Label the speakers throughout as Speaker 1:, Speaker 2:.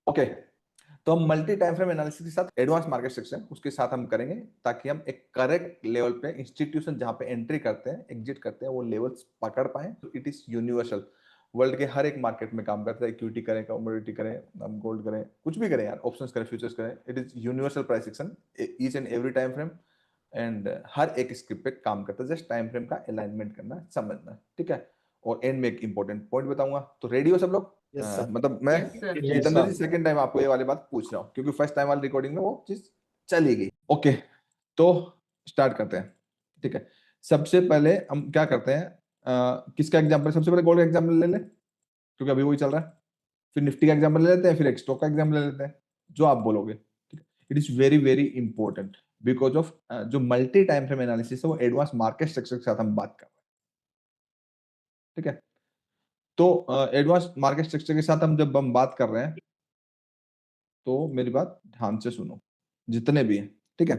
Speaker 1: Okay, तो हम multi time frame analysis के साथ एडवांस मार्केट सेक्शन उसके साथ हम करेंगे, ताकि हम एक करेक्ट लेवल पे इंस्टीट्यूशन जहां पे एंट्री करते हैं, एग्जिट करते हैं, वो लेवल्स पकड़ पाए। तो इट इज यूनिवर्सल, वर्ल्ड के हर एक मार्केट में काम करता है। इक्विटी करें, कमोडिटी करें, हम गोल्ड करें, कुछ भी करें यार, ऑप्शंस करें, फ्यूचर्स करें, it is universal price section, each and every time frame. And हर एक स्क्रिप्ट पे काम करता है, जस्ट टाइम फ्रेम का अलाइनमेंट करना, समझना, ठीक है। और एंड में एक इंपॉर्टेंट पॉइंट बताऊंगा, तो रेडी हो सब लोग?
Speaker 2: Yes sir.
Speaker 1: मतलब मैं
Speaker 3: यस सर।
Speaker 2: यस
Speaker 1: जितेंद्र जी
Speaker 2: सर।
Speaker 1: सेकंड टाइम आपको ये वाली बात पूछ रहा हूँ, क्योंकि फर्स्ट टाइम वाली रिकॉर्डिंग में वो चीज चली गई। ओके, तो स्टार्ट करते हैं, ठीक है। सबसे पहले हम क्या करते हैं, किसका एग्जांपल, सबसे पहले गोल्ड का एग्जांपल ले ले, क्योंकि अभी वही चल रहा है। फिर निफ्टी का एग्जांपल ले लेते हैं, फिर एक स्टॉक का एग्जांपल ले लेते हैं, जो आप बोलोगे, ठीक है। It is very very important, because of जो मल्टी टाइम फ्रेम एनालिसिस है वो एडवांस मार्केट स्ट्रक्चर के साथ हम बात कर रहे हैं, ठीक है। तो एडवांस मार्केट स्ट्रक्चर के साथ हम जब हम बात कर रहे हैं, तो मेरी बात ध्यान से सुनो, जितने भी हैं, ठीक है।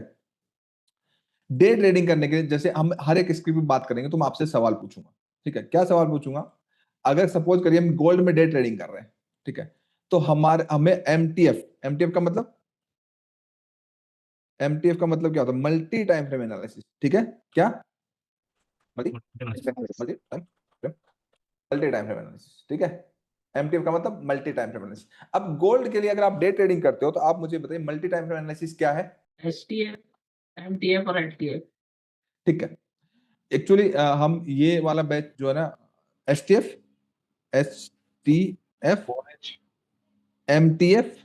Speaker 1: डे ट्रेडिंग करने के लिए जैसे हम हर एक स्क्रिप्ट में बात करेंगे, तो मैं आपसे सवाल पूछूंगा, ठीक है। क्या सवाल पूछूंगा? अगर सपोज करिए हम गोल्ड में डे ट्रेडिंग कर रहे हैं, ठीक है, तो हमें एमटीएफ, एमटीएफ का मतलब, एमटीएफ का मतलब क्या होता है? मल्टी टाइम फ्रेम एनालिसिस, ठीक है। क्या? Multi multi time frame, multi time frame analysis, ठीक है। एमटीएफ का मतलब मल्टी टाइम फ्रेम एनालिसिस। अब गोल्ड के लिए अगर आप डे ट्रेडिंग करते हो, तो आप मुझे बताइए मल्टी टाइम फ्रेम एनालिसिस क्या है?
Speaker 3: एचटीएफ, एमटीएफ और एलटीएफ।
Speaker 1: ठीक है। एक्चुअली हम ये वाला बैच जो है ना, एसटीएफ, एसटीएफ, एमटीएफ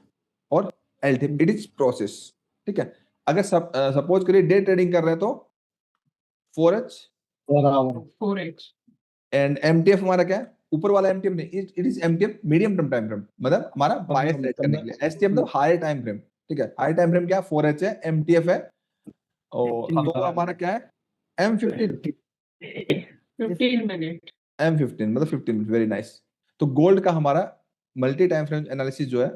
Speaker 1: और एलटीएफ, इट इज प्रोसेस, ठीक है। अगर सपोज करिए डे ट्रेडिंग कर रहे हैं, तो 4H
Speaker 2: बराबर।
Speaker 3: 4H।
Speaker 1: एंड एमटीएफ हमारा क्या है? ऊपर वाला एमटीएफ नहीं, it is MTF medium term time frame, मतलब हमारा बायस सेट करने के लिए। एसटीएफ मतलब हायर टाइम फ्रेम, ठीक है। हायर टाइम फ्रेम क्या है? 4H है, एमटीएफ है, और तो हमारा क्या है? M15,
Speaker 3: 15 minute.
Speaker 1: M15 मतलब 15 मिनट, वेरी नाइस। तो गोल्ड का हमारा मल्टी टाइम फ्रेम एनालिसिस जो है,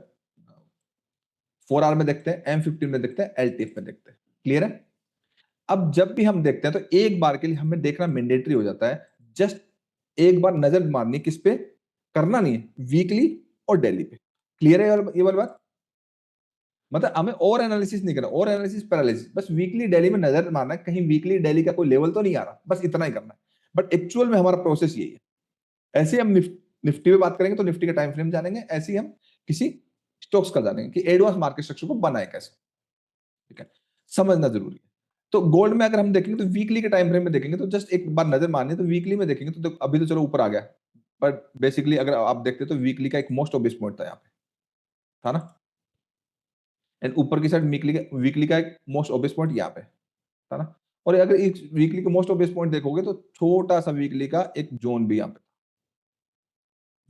Speaker 1: 4 आवर में देखते हैं, M15 में देखते हैं, एलटीएफ में देखते हैं, क्लियर है। अब जब भी हम देखते हैं, तो एक बार के लिए हमें देखना मैंडेटरी हो जाता है, जस्ट एक बार नजर मारनी, किस पे? करना नहीं है, वीकली और डेली पे, क्लियर है ये वाली बात? मतलब हमें और एनालिसिस नहीं करना, और एनालिसिस पैरालिसिस, बस वीकली डेली में नजर मारना है, कहीं वीकली डेली का कोई लेवल तो नहीं आ रहा, बस इतना ही करना है। बट एक्चुअल में हमारा प्रोसेस यही है। ऐसे ही हम निफ्टी पे बात करेंगे, तो निफ्टी का टाइम फ्रेम जानेंगे, ऐसे ही हम किसी स्टॉक्स का जानेंगे कि एडवांस मार्केट स्ट्रक्चर को बनाए कैसे, ठीक है। समझना जरूरी है। तो गोल्ड में अगर हम देखेंगे, तो वीकली के टाइम फ्रेम में देखेंगे, तो जस्ट एक बार नजर मारनी है, तो वीकली में देखेंगे, तो अभी तो चलो ऊपर आ गया, बट बेसिकली अगर आप देखते तो वीकली का एक मोस्ट ऑब्वियस पॉइंट था यहाँ पे, था ना। एंड ऊपर की साइड वीकली का एक मोस्ट ऑब्वियस पॉइंट यहाँ पे था ना। और अगर एक वीकली का मोस्ट ऑब्वियस पॉइंट देखोगे, तो छोटा सा वीकली का एक जोन भी यहाँ पे,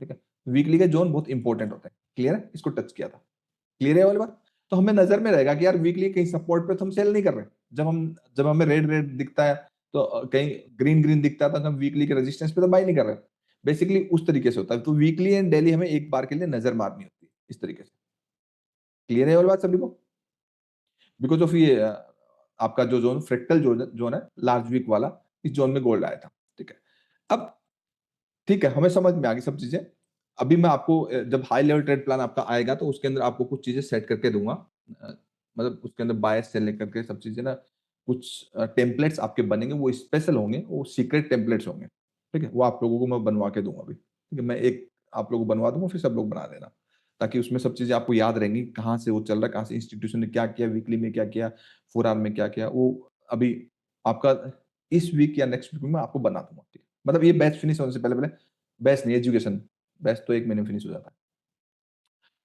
Speaker 1: ठीक है। वीकली का जोन बहुत इंपॉर्टेंट होता है, क्लियर है, इसको टच किया था, क्लियर है वाली बात। तो हमें नजर में रहेगा कि यार वीकली कहीं सपोर्ट पे तो हम सेल नहीं कर रहे, जब हमें रेड रेड दिखता है, तो कहीं ग्रीन ग्रीन दिखता है, तो हम वीकली के रेजिस्टेंस पे तो बाई नहीं कर रहे। बेसिकली उस तरीके से होता है। तो वीकली एंड डेली हमें एक बार के लिए नजर मारनी होती है, इस तरीके से, क्लियर है वाली बात सभी को? बिकॉज ऑफ ये आपका जो जोन फ्रेक्टल जोन है, लार्ज वीक वाला, इस जोन में गोल्ड आया था, ठीक है। अब ठीक है, हमें समझ में आ गई सब चीजें। अभी मैं आपको जब हाई लेवल ट्रेड प्लान आपका आएगा, तो उसके अंदर आपको कुछ चीजें सेट करके दूंगा, अ, मतलब उसके अंदर बायस से लेकर के सब चीजें ना, कुछ टेम्पलेट्स आपके बनेंगे, वो स्पेशल होंगे, वो सीक्रेट टेम्पलेट्स होंगे, ठीक है। वो आप लोगों को मैं बनवा के दूंगा अभी, ठीक है। मैं एक आप लोगों को बनवा दूंगा, फिर सब लोग बना देना, ताकि उसमें सब चीजें आपको याद रहेंगी, कहाँ से वो चल रहा है, कहाँ से इंस्टीट्यूशन ने क्या किया, वीकली में क्या किया, 4 आवर में क्या किया, वो अभी आपका इस वीक या नेक्स्ट वीक में मैं आपको बना दूंगा, ठीक है। मतलब ये बैच फिनिश होने से पहले पहले, बैच नहीं, एजुकेशन बैच तो 1 महीने में फिनिश हो जाता है।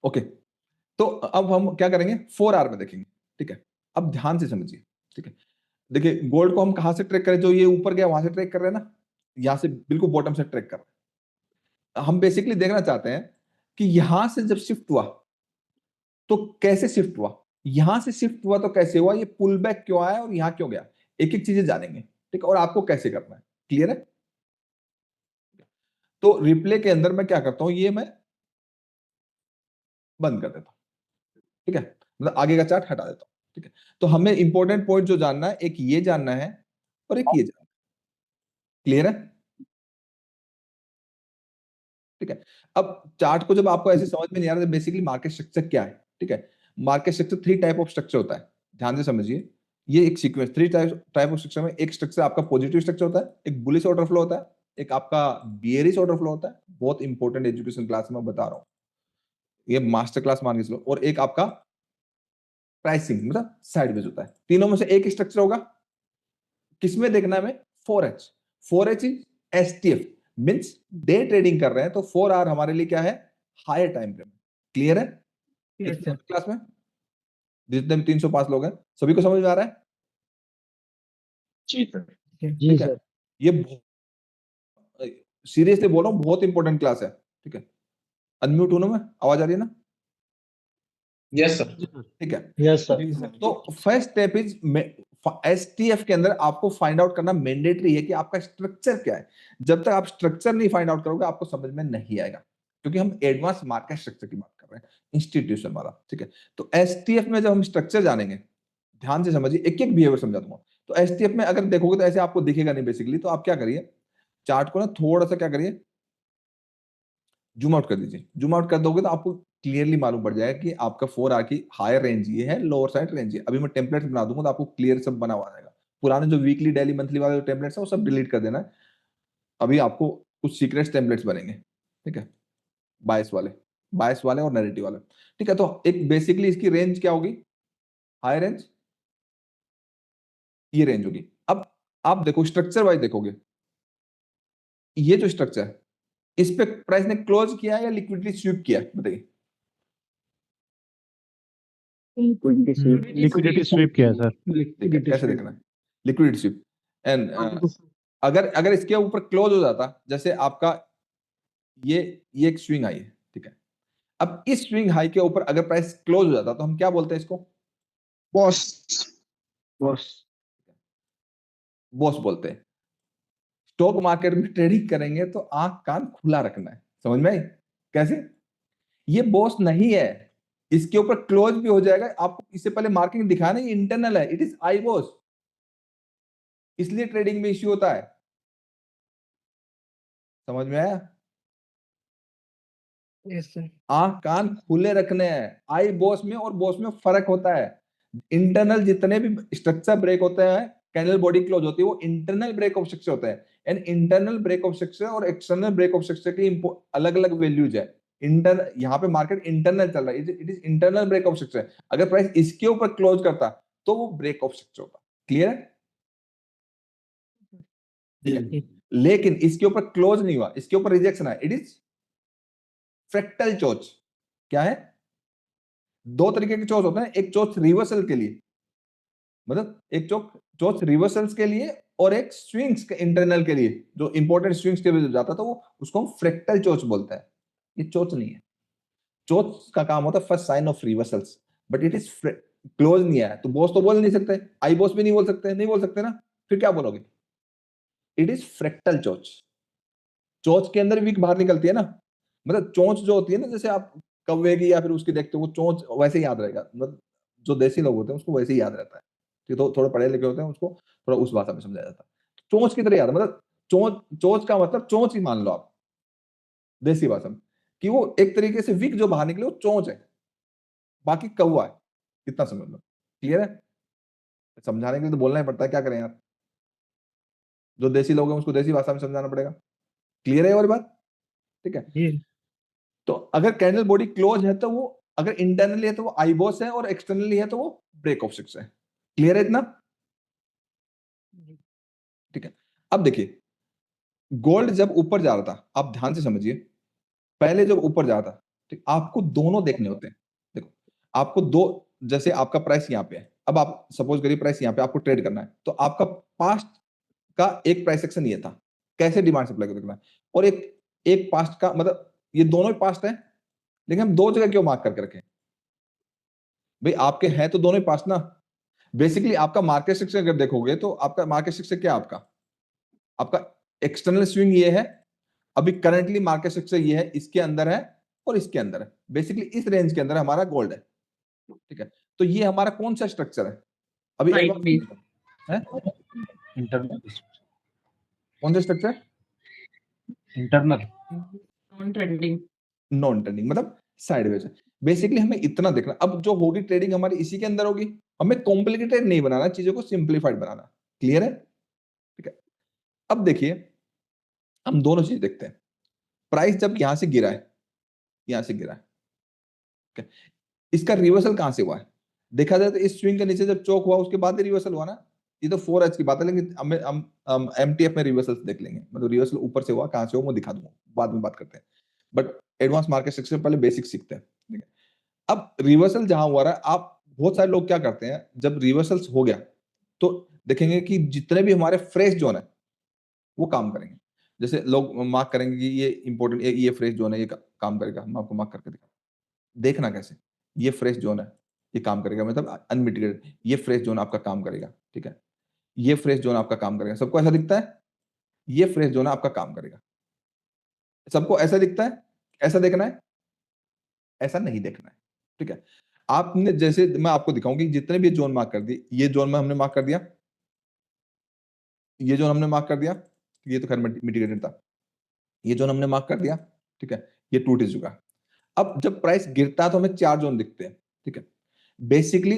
Speaker 1: ओके, तो अब हम क्या करेंगे, 4 आवर में देखेंगे, ठीक है। अब ध्यान से समझिए, ठीक है। देखिए गोल्ड को हम कहां से ट्रैक करें? जो ये ऊपर गया वहां से ट्रैक कर रहे हैं ना, यहां से बिल्कुल बॉटम से ट्रैक कर रहे हैं। हम बेसिकली देखना चाहते हैं कि यहां से जब शिफ्ट हुआ, तो कैसे शिफ्ट हुआ, यहां से शिफ्ट हुआ तो कैसे हुआ, ये पुल बैक क्यों आया और यहां क्यों गया, एक एक चीजें जानेंगे, ठीक है। और आपको कैसे करना है, क्लियर है। तो रिप्ले के अंदर मैं क्या करता हूं, ये मैं बंद कर देता हूं, ठीक है। मतलब आगे का चार्ट हटा देता हूं, ठीक है। तो हमें इंपॉर्टेंट पॉइंट जो जानना है, एक ये जानना है और एक ये जानना है, क्लियर है। ठीक है। अब चार्ट को जब आपको ऐसे समझ में नहीं आ रहा, बेसिकली मार्केट स्ट्रक्चर क्या है, ठीक है। Market structure 3 type of structure होता है, ध्यान से समझिए। ये एक सीक्वेंस 3 टाइप ऑफ स्ट्रक्चर में एक स्ट्रक्चर आपका पॉजिटिव स्ट्रक्चर होता है, एक बुलिश ऑर्डर फ्लो होता है, एक आपका बियरिश ऑर्डर फ्लो होता है। बहुत इंपॉर्टेंट एजुकेशन क्लास में बता रहा हूं, ये मास्टर क्लास मान के चलो। और एक आपका प्राइसिंग मतलब साइडवेज होता है। तीनों में से एक स्ट्रक्चर होगा, किसमें देखना है हमें? 4H। 4H is STF, means day trading कर रहे हैं तो 4 आवर हमारे लिए क्या है? Higher time frame. क्लियर है?
Speaker 3: Yes, sir.
Speaker 1: क्लास में जितने भी 305 लोग हैं सभी को समझ में आ रहा है?
Speaker 3: जी सर।
Speaker 2: जी
Speaker 1: ठीक है।
Speaker 2: सर।
Speaker 1: ये सीरियसली बोल रहा हूँ, बहुत इंपॉर्टेंट क्लास है, ठीक है। अनम्यूट हूं ना मैं? आवाज आ रही है ना?
Speaker 4: Yes sir.
Speaker 1: ठीक है।
Speaker 2: Yes sir.
Speaker 1: तो फर्स्ट स्टेप इज STF के अंदर आपको फाइंड आउट करना मैंडेटरी है कि आपका स्ट्रक्चर क्या है। जब तक आप स्ट्रक्चर नहीं फाइंड आउट करोगे आपको समझ में नहीं आएगा, क्योंकि हम एडवांस मार्केट स्ट्रक्चर की बात कर रहे हैं, इंस्टीट्यूशन वाला, ठीक है। तो STF में जब हम स्ट्रक्चर जानेंगे, ध्यान से समझिए, एक एक बिहेवियर समझा दूंगा। तो STF में अगर देखोगे तो ऐसे आपको दिखेगा नहीं बेसिकली, तो आप क्या करिए, चार्ट को ना थोड़ा सा क्या करिए, जूम आउट कर दीजिए। जूम आउट कर दोगे तो आपको क्लियरली मालूम पड़ जाएगा कि आपका 4 आवर की हायर रेंज ये है, लोअर साइड रेंज ये। अभी मैं टेम्पलेट बना दूंगा तो आपको क्लियर सब बना हुआ जाएगा। पुराने जो वीकली, डेली, मंथली वाले जो टेम्पलेट्स है वो सब डिलीट कर देना है। अभी आपको कुछ सीक्रेट टेम्पलेट्स बनेंगे, ठीक है, बायस वाले और नैरेटिव वाले, ठीक है। तो एक बेसिकली इसकी रेंज क्या होगी? हायर रेंज ये रेंज होगी। अब आप देखो स्ट्रक्चर वाइज देखोगे, ये जो स्ट्रक्चर है इस पे प्राइस ने क्लोज किया है या लिक्विडिटी स्वीप किया है? बताइए।
Speaker 2: लिक्विडिटी स्वीप किया है सर।
Speaker 1: ठीक है, कैसे देखना है? Liquidity SVEEP. एंड अगर अगर इसके ऊपर क्लोज हो जाता, जैसे आपका ये एक स्विंग हाई है, ठीक है। अब इस स्विंग हाई के ऊपर अगर प्राइस क्लोज हो जाता तो हम क्या बोलते हैं इसको?
Speaker 4: बॉस।
Speaker 1: बॉस बोलते हैं। स्टॉक मार्केट में ट्रेडिंग करेंगे तो आंख कान खुला रखना है, समझ में आई? कैसे? ये बॉस नहीं है, इसके ऊपर क्लोज भी हो जाएगा, आपको इससे पहले मार्किंग दिखाना, ये इंटरनल है, इट इज आई बॉस, इसलिए ट्रेडिंग में इश्यू होता है। समझ में आया?
Speaker 3: Yes sir.
Speaker 1: आंख कान खुले रखने हैं। आई बॉस में और बॉस में फर्क होता है। इंटरनल जितने भी स्ट्रक्चर ब्रेक होते हैं, कैंडल बॉडी क्लोज होती है, वो इंटरनल ब्रेक ऑफ स्ट्रक्चर होते हैं। And internal break of structure और एक्सटर्नल ब्रेक ऑफ स्ट्रक्चर की अलग अलग वैल्यूज है। यहाँ पे मार्केट इंटरनल चल रहा है, it is internal break of structure. अगर प्राइस इसके ऊपर क्लोज करता तो वो ब्रेक ऑफ स्ट्रक्चर होता। क्लियर है? लेकिन इसके ऊपर क्लोज नहीं हुआ, इसके ऊपर रिजेक्शन है, इट इज फ्रैक्टल चोच। क्या है? दो तरीके के चोच होते हैं, एक चोच रिवर्सल के लिए, मतलब एक चोच रिवर्सल्स के लिए, और एक स्विंग्स के इंटरनल के लिए, जो इंपॉर्टेंट स्विंग्स के वजह से जाता, तो वो उसको हम फ्रैक्टल चोच बोलते हैं। ये चोच नहीं है। चोच का काम होता है first sign of reversals, but it is close नहीं आया तो बॉस तो बोल नहीं सकते, आई बॉस भी नहीं बोल सकते, नहीं बोल सकते ना, फिर क्या बोलोगे? इट इज फ्रैक्टल चोच। चोच के अंदर विक बाहर निकलती है ना, मतलब चोंच जो होती है ना, जैसे आप कौवे की या फिर उसकी देखते हो, वो चोंच वैसे ही याद रहेगा, मतलब जो देसी लोग होते हैं उसको वैसे ही याद रहता है, तो थोड़े पढ़े लिखे होते हैं उसको थोड़ा उस भाषा में समझाया जाता है। चोंच की तरह याद है, मतलब चोंच का मतलब चोंच ही मान लो आप देसी भाषा में, कि वो एक तरीके से विक जो बाहर निकले वो चोंच है, बाकी कौवा है। कितना समझ लो? क्लियर है? समझाने के लिए तो बोलना ही पड़ता है, क्या करें यार, जो देसी लोग हैं उसको देसी भाषा में समझाना पड़ेगा। क्लियर है और बात? ठीक है। तो अगर कैंडल बॉडी क्लोज है तो वो, अगर इंटरनली है तो वो आई बॉस है, और एक्सटर्नली है तो वो ब्रेक ऑफ सिक्स है। क्लियर है इतना? ठीक है। अब देखिए, गोल्ड जब ऊपर जा रहा था, आप ध्यान से समझिए, पहले जब ऊपर जा रहा था, ठीक, आपको दोनों देखने होते हैं। देखो, आपको दो, जैसे आपका प्राइस यहाँ पे है, अब आप सपोज करिए प्राइस यहाँ पे आपको ट्रेड करना है, तो आपका पास्ट का एक प्राइस एक्शन ये था, कैसे डिमांड सप्लाई को देखना है, और एक एक पास्ट का, मतलब ये दोनों ही पास्ट है, लेकिन हम दो जगह क्यों मार्क करके रखें? भाई आपके हैं तो दोनों ही पास ना। बेसिकली आपका मार्केट स्ट्रक्चर अगर देखोगे तो आपका मार्केट स्ट्रक्चर क्या है? आपका एक्सटर्नल स्विंग ये है, अभी करंटली मार्केट स्ट्रक्चर ये है, इसके अंदर है और इसके अंदर है, बेसिकली इस रेंज के अंदर हमारा गोल्ड है, ठीक है। तो ये हमारा कौन सा स्ट्रक्चर है? अभी
Speaker 3: Right base.
Speaker 1: है
Speaker 2: इंटरनल
Speaker 1: कौन सा structure?
Speaker 2: Internal
Speaker 3: non trending.
Speaker 1: Non trending मतलब साइडवेज है। बेसिकली हमें इतना देखना, अब जो होगी ट्रेडिंग हमारी इसी के अंदर होगी, हमें कॉम्प्लिकेटेड नहीं बनाना, चीजों को सिंप्लीफाइड बनाना। क्लियर है? ठीक है। अब देखिए हम दोनों चीज देखते हैं। प्राइस जब यहां से गिरा है, यहां से गिरा है, ठीक है, इसका रिवर्सल कहां से हुआ है? देखा जाए तो इस स्विंग के नीचे जब चौक हुआ उसके बाद ही रिवर्सल हुआ ना। ये तो 4H की बात है, लेकिन हम MTF में रिवर्सल देख लेंगे, मतलब रिवर्सल ऊपर से हुआ, कहां से हुआ वो दिखा दूंगा, बाद में बात करते हैं। बट एडवांस मार्केट सेक्शन से पहले बेसिक सीखते हैं। ठीक है। अब रिवर्सल जहां हुआ रहा है, आप बहुत सारे लोग क्या करते हैं, जब रिवर्सल्स हो गया तो देखेंगे कि जितने भी हमारे फ्रेश जोन है वो काम करेंगे। जैसे लोग मार्क करेंगे कि ये इंपॉर्टेंट, ये फ्रेश जोन है, ये काम करेगा। हम आपको मार्क करके दिखा, देखना कैसे, ये फ्रेश जोन है, ये काम करेगा, मतलब अनमिटिगेटेड, ये फ्रेश जोन आपका काम करेगा। ठीक है, ये फ्रेश जोन आपका काम करेगा। सबको ऐसा दिखता है? ये फ्रेश जोन आपका काम करेगा। सबको ऐसा दिखता है? ऐसा देखना है? ऐसा नहीं देखना है। ठीक है। आपने, जैसे मैं आपको दिखाऊंगी, जितने भी जोन मार्क कर दिए, ये जोन में हमने मार्क कर दिया, ये जोन हमने मार्क कर दिया, ये तो खैर मिटिगेटेड था, ये जोन हमने मार्क कर दिया। ठीक है, ये टूट चुका है। अब जब प्राइस गिरता है तो हमें 4 जोन दिखते हैं। ठीक है, बेसिकली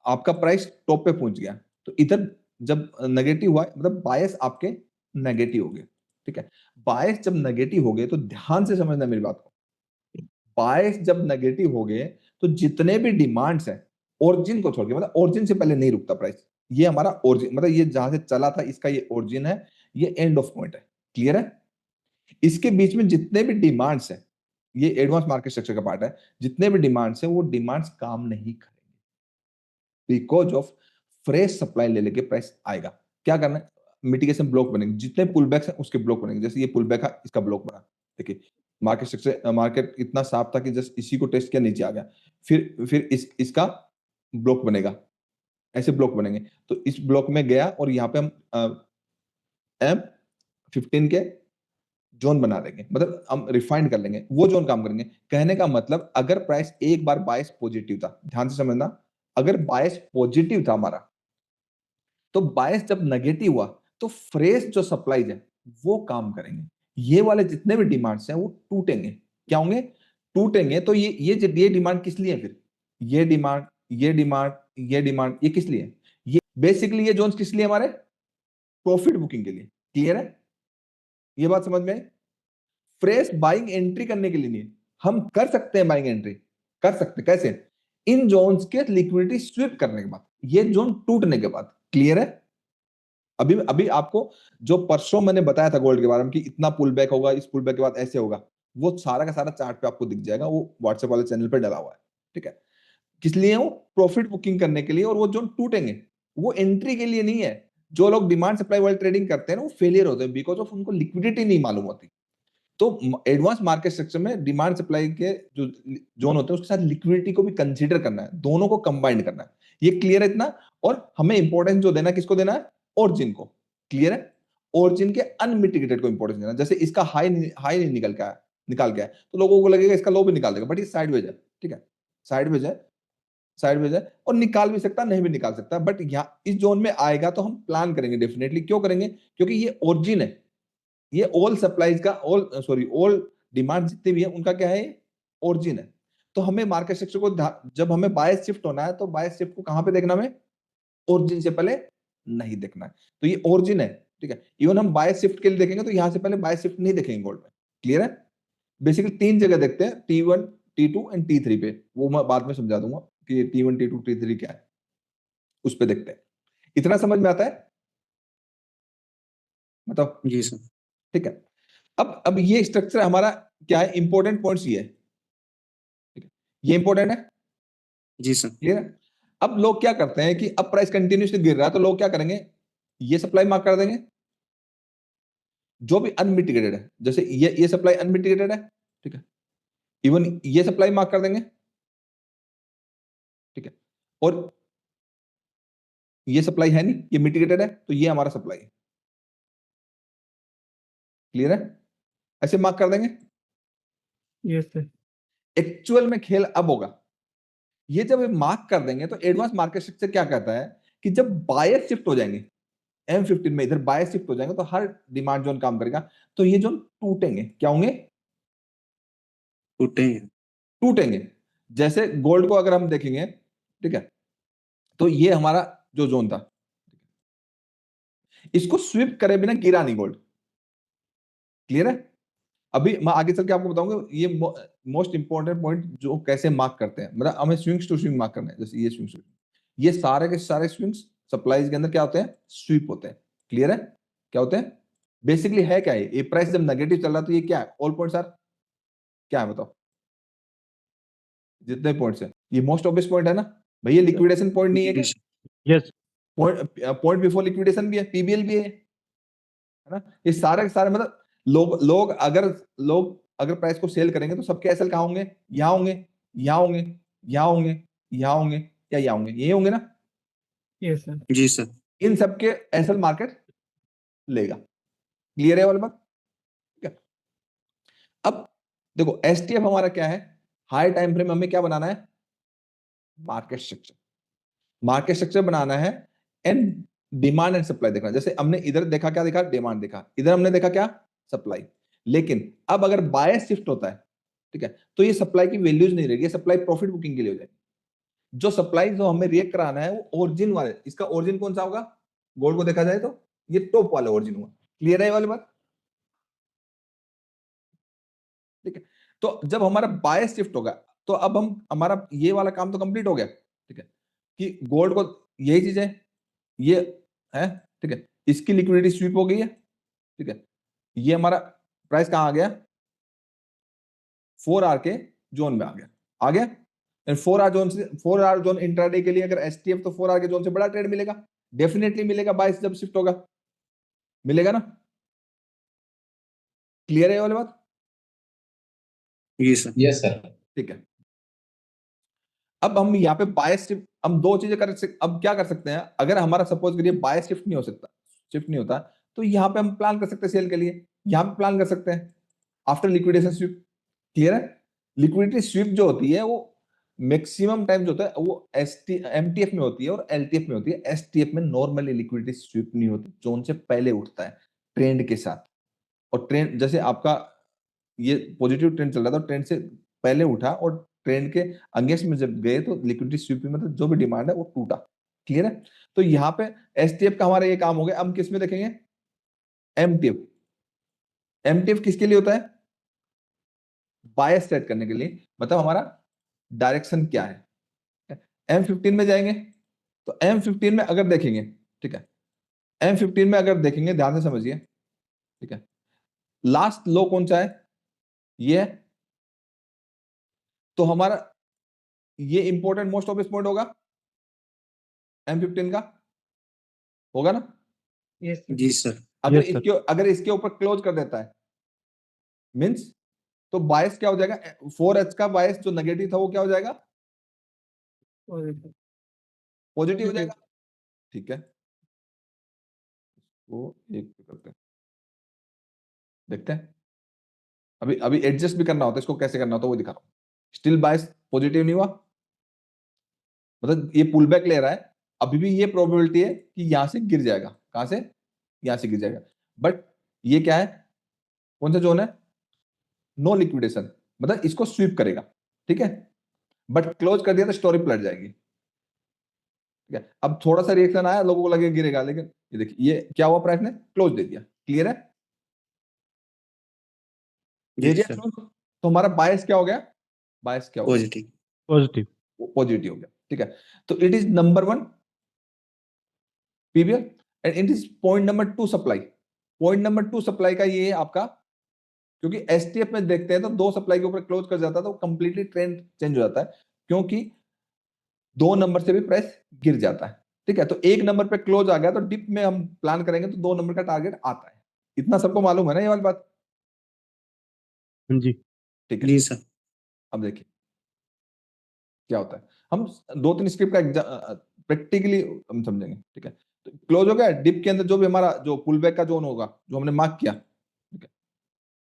Speaker 1: आपका प्राइस टॉप पे पहुंच गया, तो इधर जब नेगेटिव हुआ, मतलब बायस आपके नेगेटिव हो गए। ठीक है, बायस जब नेगेटिव हो गए तो ध्यान से समझना मेरी बात को, बायस जब नेगेटिव हो गए तो जितने भी डिमांड्स हैं, ओरिजिन को छोड़ के, मतलब ओरिजिन से पहले नहीं रुकता प्राइस, ये हमारा ओरिजिन, मतलब ये जहां से चला था इसका ये ओरिजिन है, ये एंड ऑफ पॉइंट है। क्लियर है? इसके बीच में जितने भी डिमांड्स हैं, ये एडवांस मार्केट स्ट्रक्चर का पार्ट है, जितने भी डिमांड्स हैं वो डिमांड्स काम नहीं करेंगे, बिकॉज ऑफ फ्रेश सप्लाई ले लेके प्राइस आएगा। क्या करना है? मिटिगेशन ब्लॉक बनेंगे, जितने पुलबैक्स हैं उसके ब्लॉक बनेंगे। जैसे ये पुलबैक है, इसका ब्लॉक बना। देखिए मार्केट स्ट्रक्चर, मार्केट इतना साफ था कि जस्ट इसी को टेस्ट किया, नीचे आ गया, फिर इसका ब्लॉक बनेगा, ऐसे ब्लॉक बनेंगे। तो इस ब्लॉक में गया और यहाँ पे हम M15 के जोन बना देंगे, मतलब हम रिफाइंड कर लेंगे, वो जोन काम करेंगे। कहने का मतलब, अगर प्राइस एक बार बायस पॉजिटिव था, ध्यान से समझना, अगर बायस पॉजिटिव था हमारा, तो बायस जब नेगेटिव हुआ तो फ्रेश जो सप्लाईज है वो काम करेंगे, ये वाले जितने भी डिमांड्स हैं वो टूटेंगे। क्या होंगे? टूटेंगे। तो ये डिमांड किस लिए है फिर? ये डिमांड, ये डिमांड, ये डिमांड, ये किस लिए? ये बेसिकली ये जोन्स किस लिए? हमारे प्रॉफिट बुकिंग के लिए। क्लियर है? ये बात समझ में आई? फ्रेश बाइंग एंट्री करने के लिए नहीं, हम कर सकते हैं बाइंग एंट्री, कर सकते, कैसे? इन जोन्स के लिक्विडिटी स्विप करने के बाद, ये जोन टूटने के बाद। क्लियर है? अभी अभी आपको जो परसों मैंने बताया था गोल्ड के बारे में कि इतना पुल बैक होगा, इस पुल बैक के बाद ऐसे होगा, वो सारा का सारा चार्ट पे आपको दिख जाएगा, वो व्हाट्सएप वाले चैनल पे डला हुआ है। ठीक है, किस लिए? वो प्रॉफिट बुकिंग करने के लिए, और वो जो टूटेंगे वो एंट्री के लिए नहीं है। जो लोग डिमांड सप्लाई वाले ट्रेडिंग करते हैं ना, वो फेलियर होते हैं, बिकॉज ऑफ उनको लिक्विडिटी नहीं मालूम होती। तो एडवांस मार्केट स्ट्रक्चर में डिमांड सप्लाई के जो जोन होते हैं उसके साथ लिक्विडिटी को भी कंसीडर करना है, दोनों को कंबाइंड करना है। ये क्लियर है इतना? और हमें इंपॉर्टेंस जो देना है, किसको देना है? ओरिजिन को। क्लियर है? ओरिजिन के अनमिटिगेटेड को इंपॉर्टेंस देना। जैसे इसका हाई हाई नहीं निकाल के आया तो लोगों को लगेगा इसका लो भी निकाल देगा, बट ये साइडवेज है। ठीक है, साइडवेज है, साइडवेज है, और निकाल भी सकता, नहीं भी निकाल सकता, बट यहाँ इस जोन में आएगा तो हम प्लान करेंगे डेफिनेटली। क्यों करेंगे? क्योंकि ये ओरिजिन है, ये ऑल सप्लाईज का, ऑल डिमांड जितने भी है उनका क्या है? ओरिजिन है। तो हमें मार्केट स्ट्रक्चर को जब हमें बायस शिफ्ट होना है तो बायस शिफ्ट को कहां पे देखना? हमें ओरिजिन से पहले नहीं देखना है। तो ये ओरिजिन है। ठीक है, इवन हम बायस शिफ्ट के लिए देखेंगे तो यहां से पहले बायस शिफ्ट नहीं देखेंगे गोल्ड में। क्लियर है? बेसिकली 3 जगह देखते हैं, T1, T2 एंड T3 पे, वो मैं बाद में समझा दूंगा कि T1, T2, T3 क्या है, उस पे देखते हैं। इतना समझ में आता है? मतलब
Speaker 4: जी सर।
Speaker 1: ठीक है। अब ये स्ट्रक्चर हमारा क्या है? इंपॉर्टेंट पॉइंट्स ये है। ठीक है, ये इंपॉर्टेंट है।
Speaker 4: जी सर।
Speaker 1: क्लियर है? अब लोग क्या करते हैं कि अब प्राइस कंटिन्यूसली गिर रहा है तो लोग क्या करेंगे? ये सप्लाई मार्क कर देंगे जो भी अनमिटिगेटेड है, जैसे ये सप्लाई अनमिटिगेटेड है। ठीक है, इवन ये सप्लाई मार्क कर देंगे। ठीक है, और ये सप्लाई है नहीं, ये मिटिगेटेड है, तो ये हमारा सप्लाई है। क्लियर है? ऐसे मार्क कर देंगे।
Speaker 2: Yes sir.
Speaker 1: एक्चुअल में खेल अब होगा, ये जब मार्क कर देंगे तो एडवांस मार्केट स्ट्रक्चर क्या कहता है कि जब बायस शिफ्ट हो जाएंगे, M15 में इधर बायस शिफ्ट हो जाएंगे तो हर डिमांड जोन काम करेगा, तो ये जोन टूटेंगे। क्या होंगे? टूटेंगे। जैसे गोल्ड को अगर हम देखेंगे, ठीक है, तो ये हमारा जो जोन था, इसको स्वीप करे बिना गिरा नहीं गोल्ड। क्लियर है? अभी मैं आगे चल के आपको बताऊंगा ये मोस्ट इंपॉर्टेंट पॉइंट जो कैसे मार्क करते हैं, मतलब हमें स्विंग्स टू स्विंग मार्क करना है। जैसे ये स्विंग्स, ये सारे के सारे स्विंग्स सप्लाईज के अंदर क्या होते हैं? स्वीप होते हैं। क्लियर है? क्या होते हैं? बेसिकली है क्या ये प्राइस जब नेगेटिव चल रहा है तो ये क्या है? ऑल पॉइंट्स आर क्या है बताओ? जितने पॉइंट्स है, ये मोस्ट ऑब्वियस पॉइंट है ना भैया, लिक्विडेशन पॉइंट नहीं है क्या?
Speaker 2: Yes.
Speaker 1: पॉइंट बिफोर लिक्विडेशन भी है, पीबीएल भी है ना? ये सारे के सारे मतलब लोग अगर प्राइस को सेल करेंगे तो सबके एसएल कहाँ होंगे? यहाँ होंगे, यहाँ होंगे, यहाँ होंगे, यहाँ होंगे या यहाँ होंगे, ये होंगे ना?
Speaker 2: Yes, sir.
Speaker 4: जी सर।
Speaker 1: इन सबके एसएल मार्केट लेगा। क्लियर है वाली बात? ठीक है। अब देखो एसटीएफ हमारा क्या है? हाई टाइम फ्रेम हमें क्या बनाना है? मार्केट स्ट्रक्चर बनाना है एंड डिमांड एंड सप्लाई देखना। जैसे हमने इधर देखा, क्या देखा? डिमांड देखा। इधर हमने देखा क्या? सप्लाई। लेकिन अब अगर बायस शिफ्ट होता है, ठीक है, तो ये सप्लाई की वैल्यूज नहीं रहेगी, सप्लाई प्रॉफिट बुकिंग के लिए हो जाएगी। जो सप्लाई जो हमें रिएक्ट कराना है वो ओरिजिन वाले, इसका ओरिजिन कौन सा होगा? गोल्ड को देखा जाए तो ये टॉप वाला ओरिजिन हुआ। क्लियर है ये वाली बात? ठीक है। तो जब हमारा बायस शिफ्ट होगा तो अब हमारा ये वाला काम तो कंप्लीट हो गया, ठीक है, कि गोल्ड को यही चीज है, ये है, ठीक है, इसकी लिक्विडिटी स्वीप हो गई है, ठीक है, ये हमारा प्राइस कहां आ गया? 4 आवर के जोन में आ गया। 4 आवर जोन इंट्राडे के लिए अगर एसटीएफ तो 4 आवर के जोन से बड़ा ट्रेड मिलेगा, डेफिनेटली मिलेगा बाइस जब शिफ्ट होगा, मिलेगा ना? क्लियर है ये वाली बात?
Speaker 4: Yes sir.
Speaker 1: ठीक है। अब हम यहाँ पे बायस शिफ्ट, हम दो चीजें अब क्या कर सकते हैं? अगर हमारा सपोज करिए बायस शिफ्ट नहीं हो सकता, शिफ्ट नहीं होता, तो यहाँ पे हम प्लान कर सकते हैं सेल के लिए, यहाँ पे प्लान कर सकते हैं आफ्टर लिक्विडेशन स्वीप। क्लियर है? लिक्विडिटी स्वीप जो होती है वो मैक्सिमम टाइम जो होता है वो एमटीएफ में होती है और एलटीएफ में होती है। एसटीएफ में नॉर्मली लिक्विडिटी स्वीप नहीं होती, जोन से पहले उठता है ट्रेंड के साथ। और ट्रेंड जैसे आपका ये पॉजिटिव ट्रेंड चल रहा था, ट्रेंड से पहले उठा और ट्रेंड के अगेंस्ट में जब गए तो लिक्विडिटी स्वीप में मतलब जो भी डिमांड है वो टूटा। क्लियर है? तो यहाँ पे एसटीएफ का हमारा ये काम हो गया। अब किस में देखेंगे? एमटीएफ। एमटीएफ किसके लिए होता है? बायस सेट करने के लिए, मतलब हमारा डायरेक्शन क्या है। M15 में जाएंगे तो M15 में अगर देखेंगे, ठीक है, M15 में अगर देखेंगे, ध्यान से समझिए, ठीक है, लास्ट लो कौन सा है? ये है। तो हमारा ये इंपॉर्टेंट मोस्ट ऑब्वियस पॉइंट होगा M15 का, होगा ना?
Speaker 2: Yes, sir.
Speaker 4: जी सर।
Speaker 1: अगर इसके ऊपर क्लोज कर देता है मींस तो बायस क्या हो जाएगा? 4H का बायस जो नेगेटिव था वो क्या हो जाएगा?
Speaker 2: Positive.
Speaker 1: पॉजिटिव हो जाएगा। ठीक है, वो एक पे करते हैं, देखते हैं। अभी अभी एडजस्ट भी करना होता है, इसको कैसे करना होता है वो दिखा रहा हूं। स्टिल बायस पॉजिटिव नहीं हुआ, मतलब ये पुल बैक ले रहा है, अभी भी ये प्रोबेबिलिटी है कि यहां से गिर जाएगा। कहां से? यहां से गिर जाएगा। बट ये क्या है? कौन सा जोन है? नो लिक्विडेशन, मतलब इसको स्वीप करेगा, ठीक है, बट क्लोज कर दिया तो स्टोरी पलट जाएगी। ठीक है, अब थोड़ा सा रिएक्शन आया, लोगों को लगे गिरेगा, लेकिन ये देखिए ये क्या हुआ, प्राइस ने क्लोज दे दिया। क्लियर है? दे दिया close, तो हमारा बायस क्या हो गया? बायस क्या हो गया?
Speaker 4: पॉजिटिव।
Speaker 2: Positive.
Speaker 1: पॉजिटिव हो गया। ठीक है, तो it is number 1 PVR and it is point number 2 supply. Point number 2 supply का ये है आपका, क्योंकि एसटीएफ में देखते हैं तो 2 सप्लाई के ऊपर क्लोज कर जाता है तो कंप्लीटली ट्रेंड चेंज हो जाता है, क्योंकि 2 नंबर से भी प्राइस गिर जाता है। ठीक है, तो 1 नंबर पे क्लोज आ गया तो डिप में हम प्लान करेंगे तो 2 नंबर का टारगेट आता है। इतना सबको मालूम है ना ये वाली बात?
Speaker 2: हाँ जी.
Speaker 1: ठीक है,
Speaker 4: जी सर।
Speaker 1: अब देखिए क्या होता है, हम 2-3 स्क्रिप्ट का प्रैक्टिकली हम समझेंगे। ठीक है, तो क्लोज हो गया, डिप के अंदर जो भी हमारा जो पुल बैक का जोन होगा जो हमने मार्क किया, ठीक है,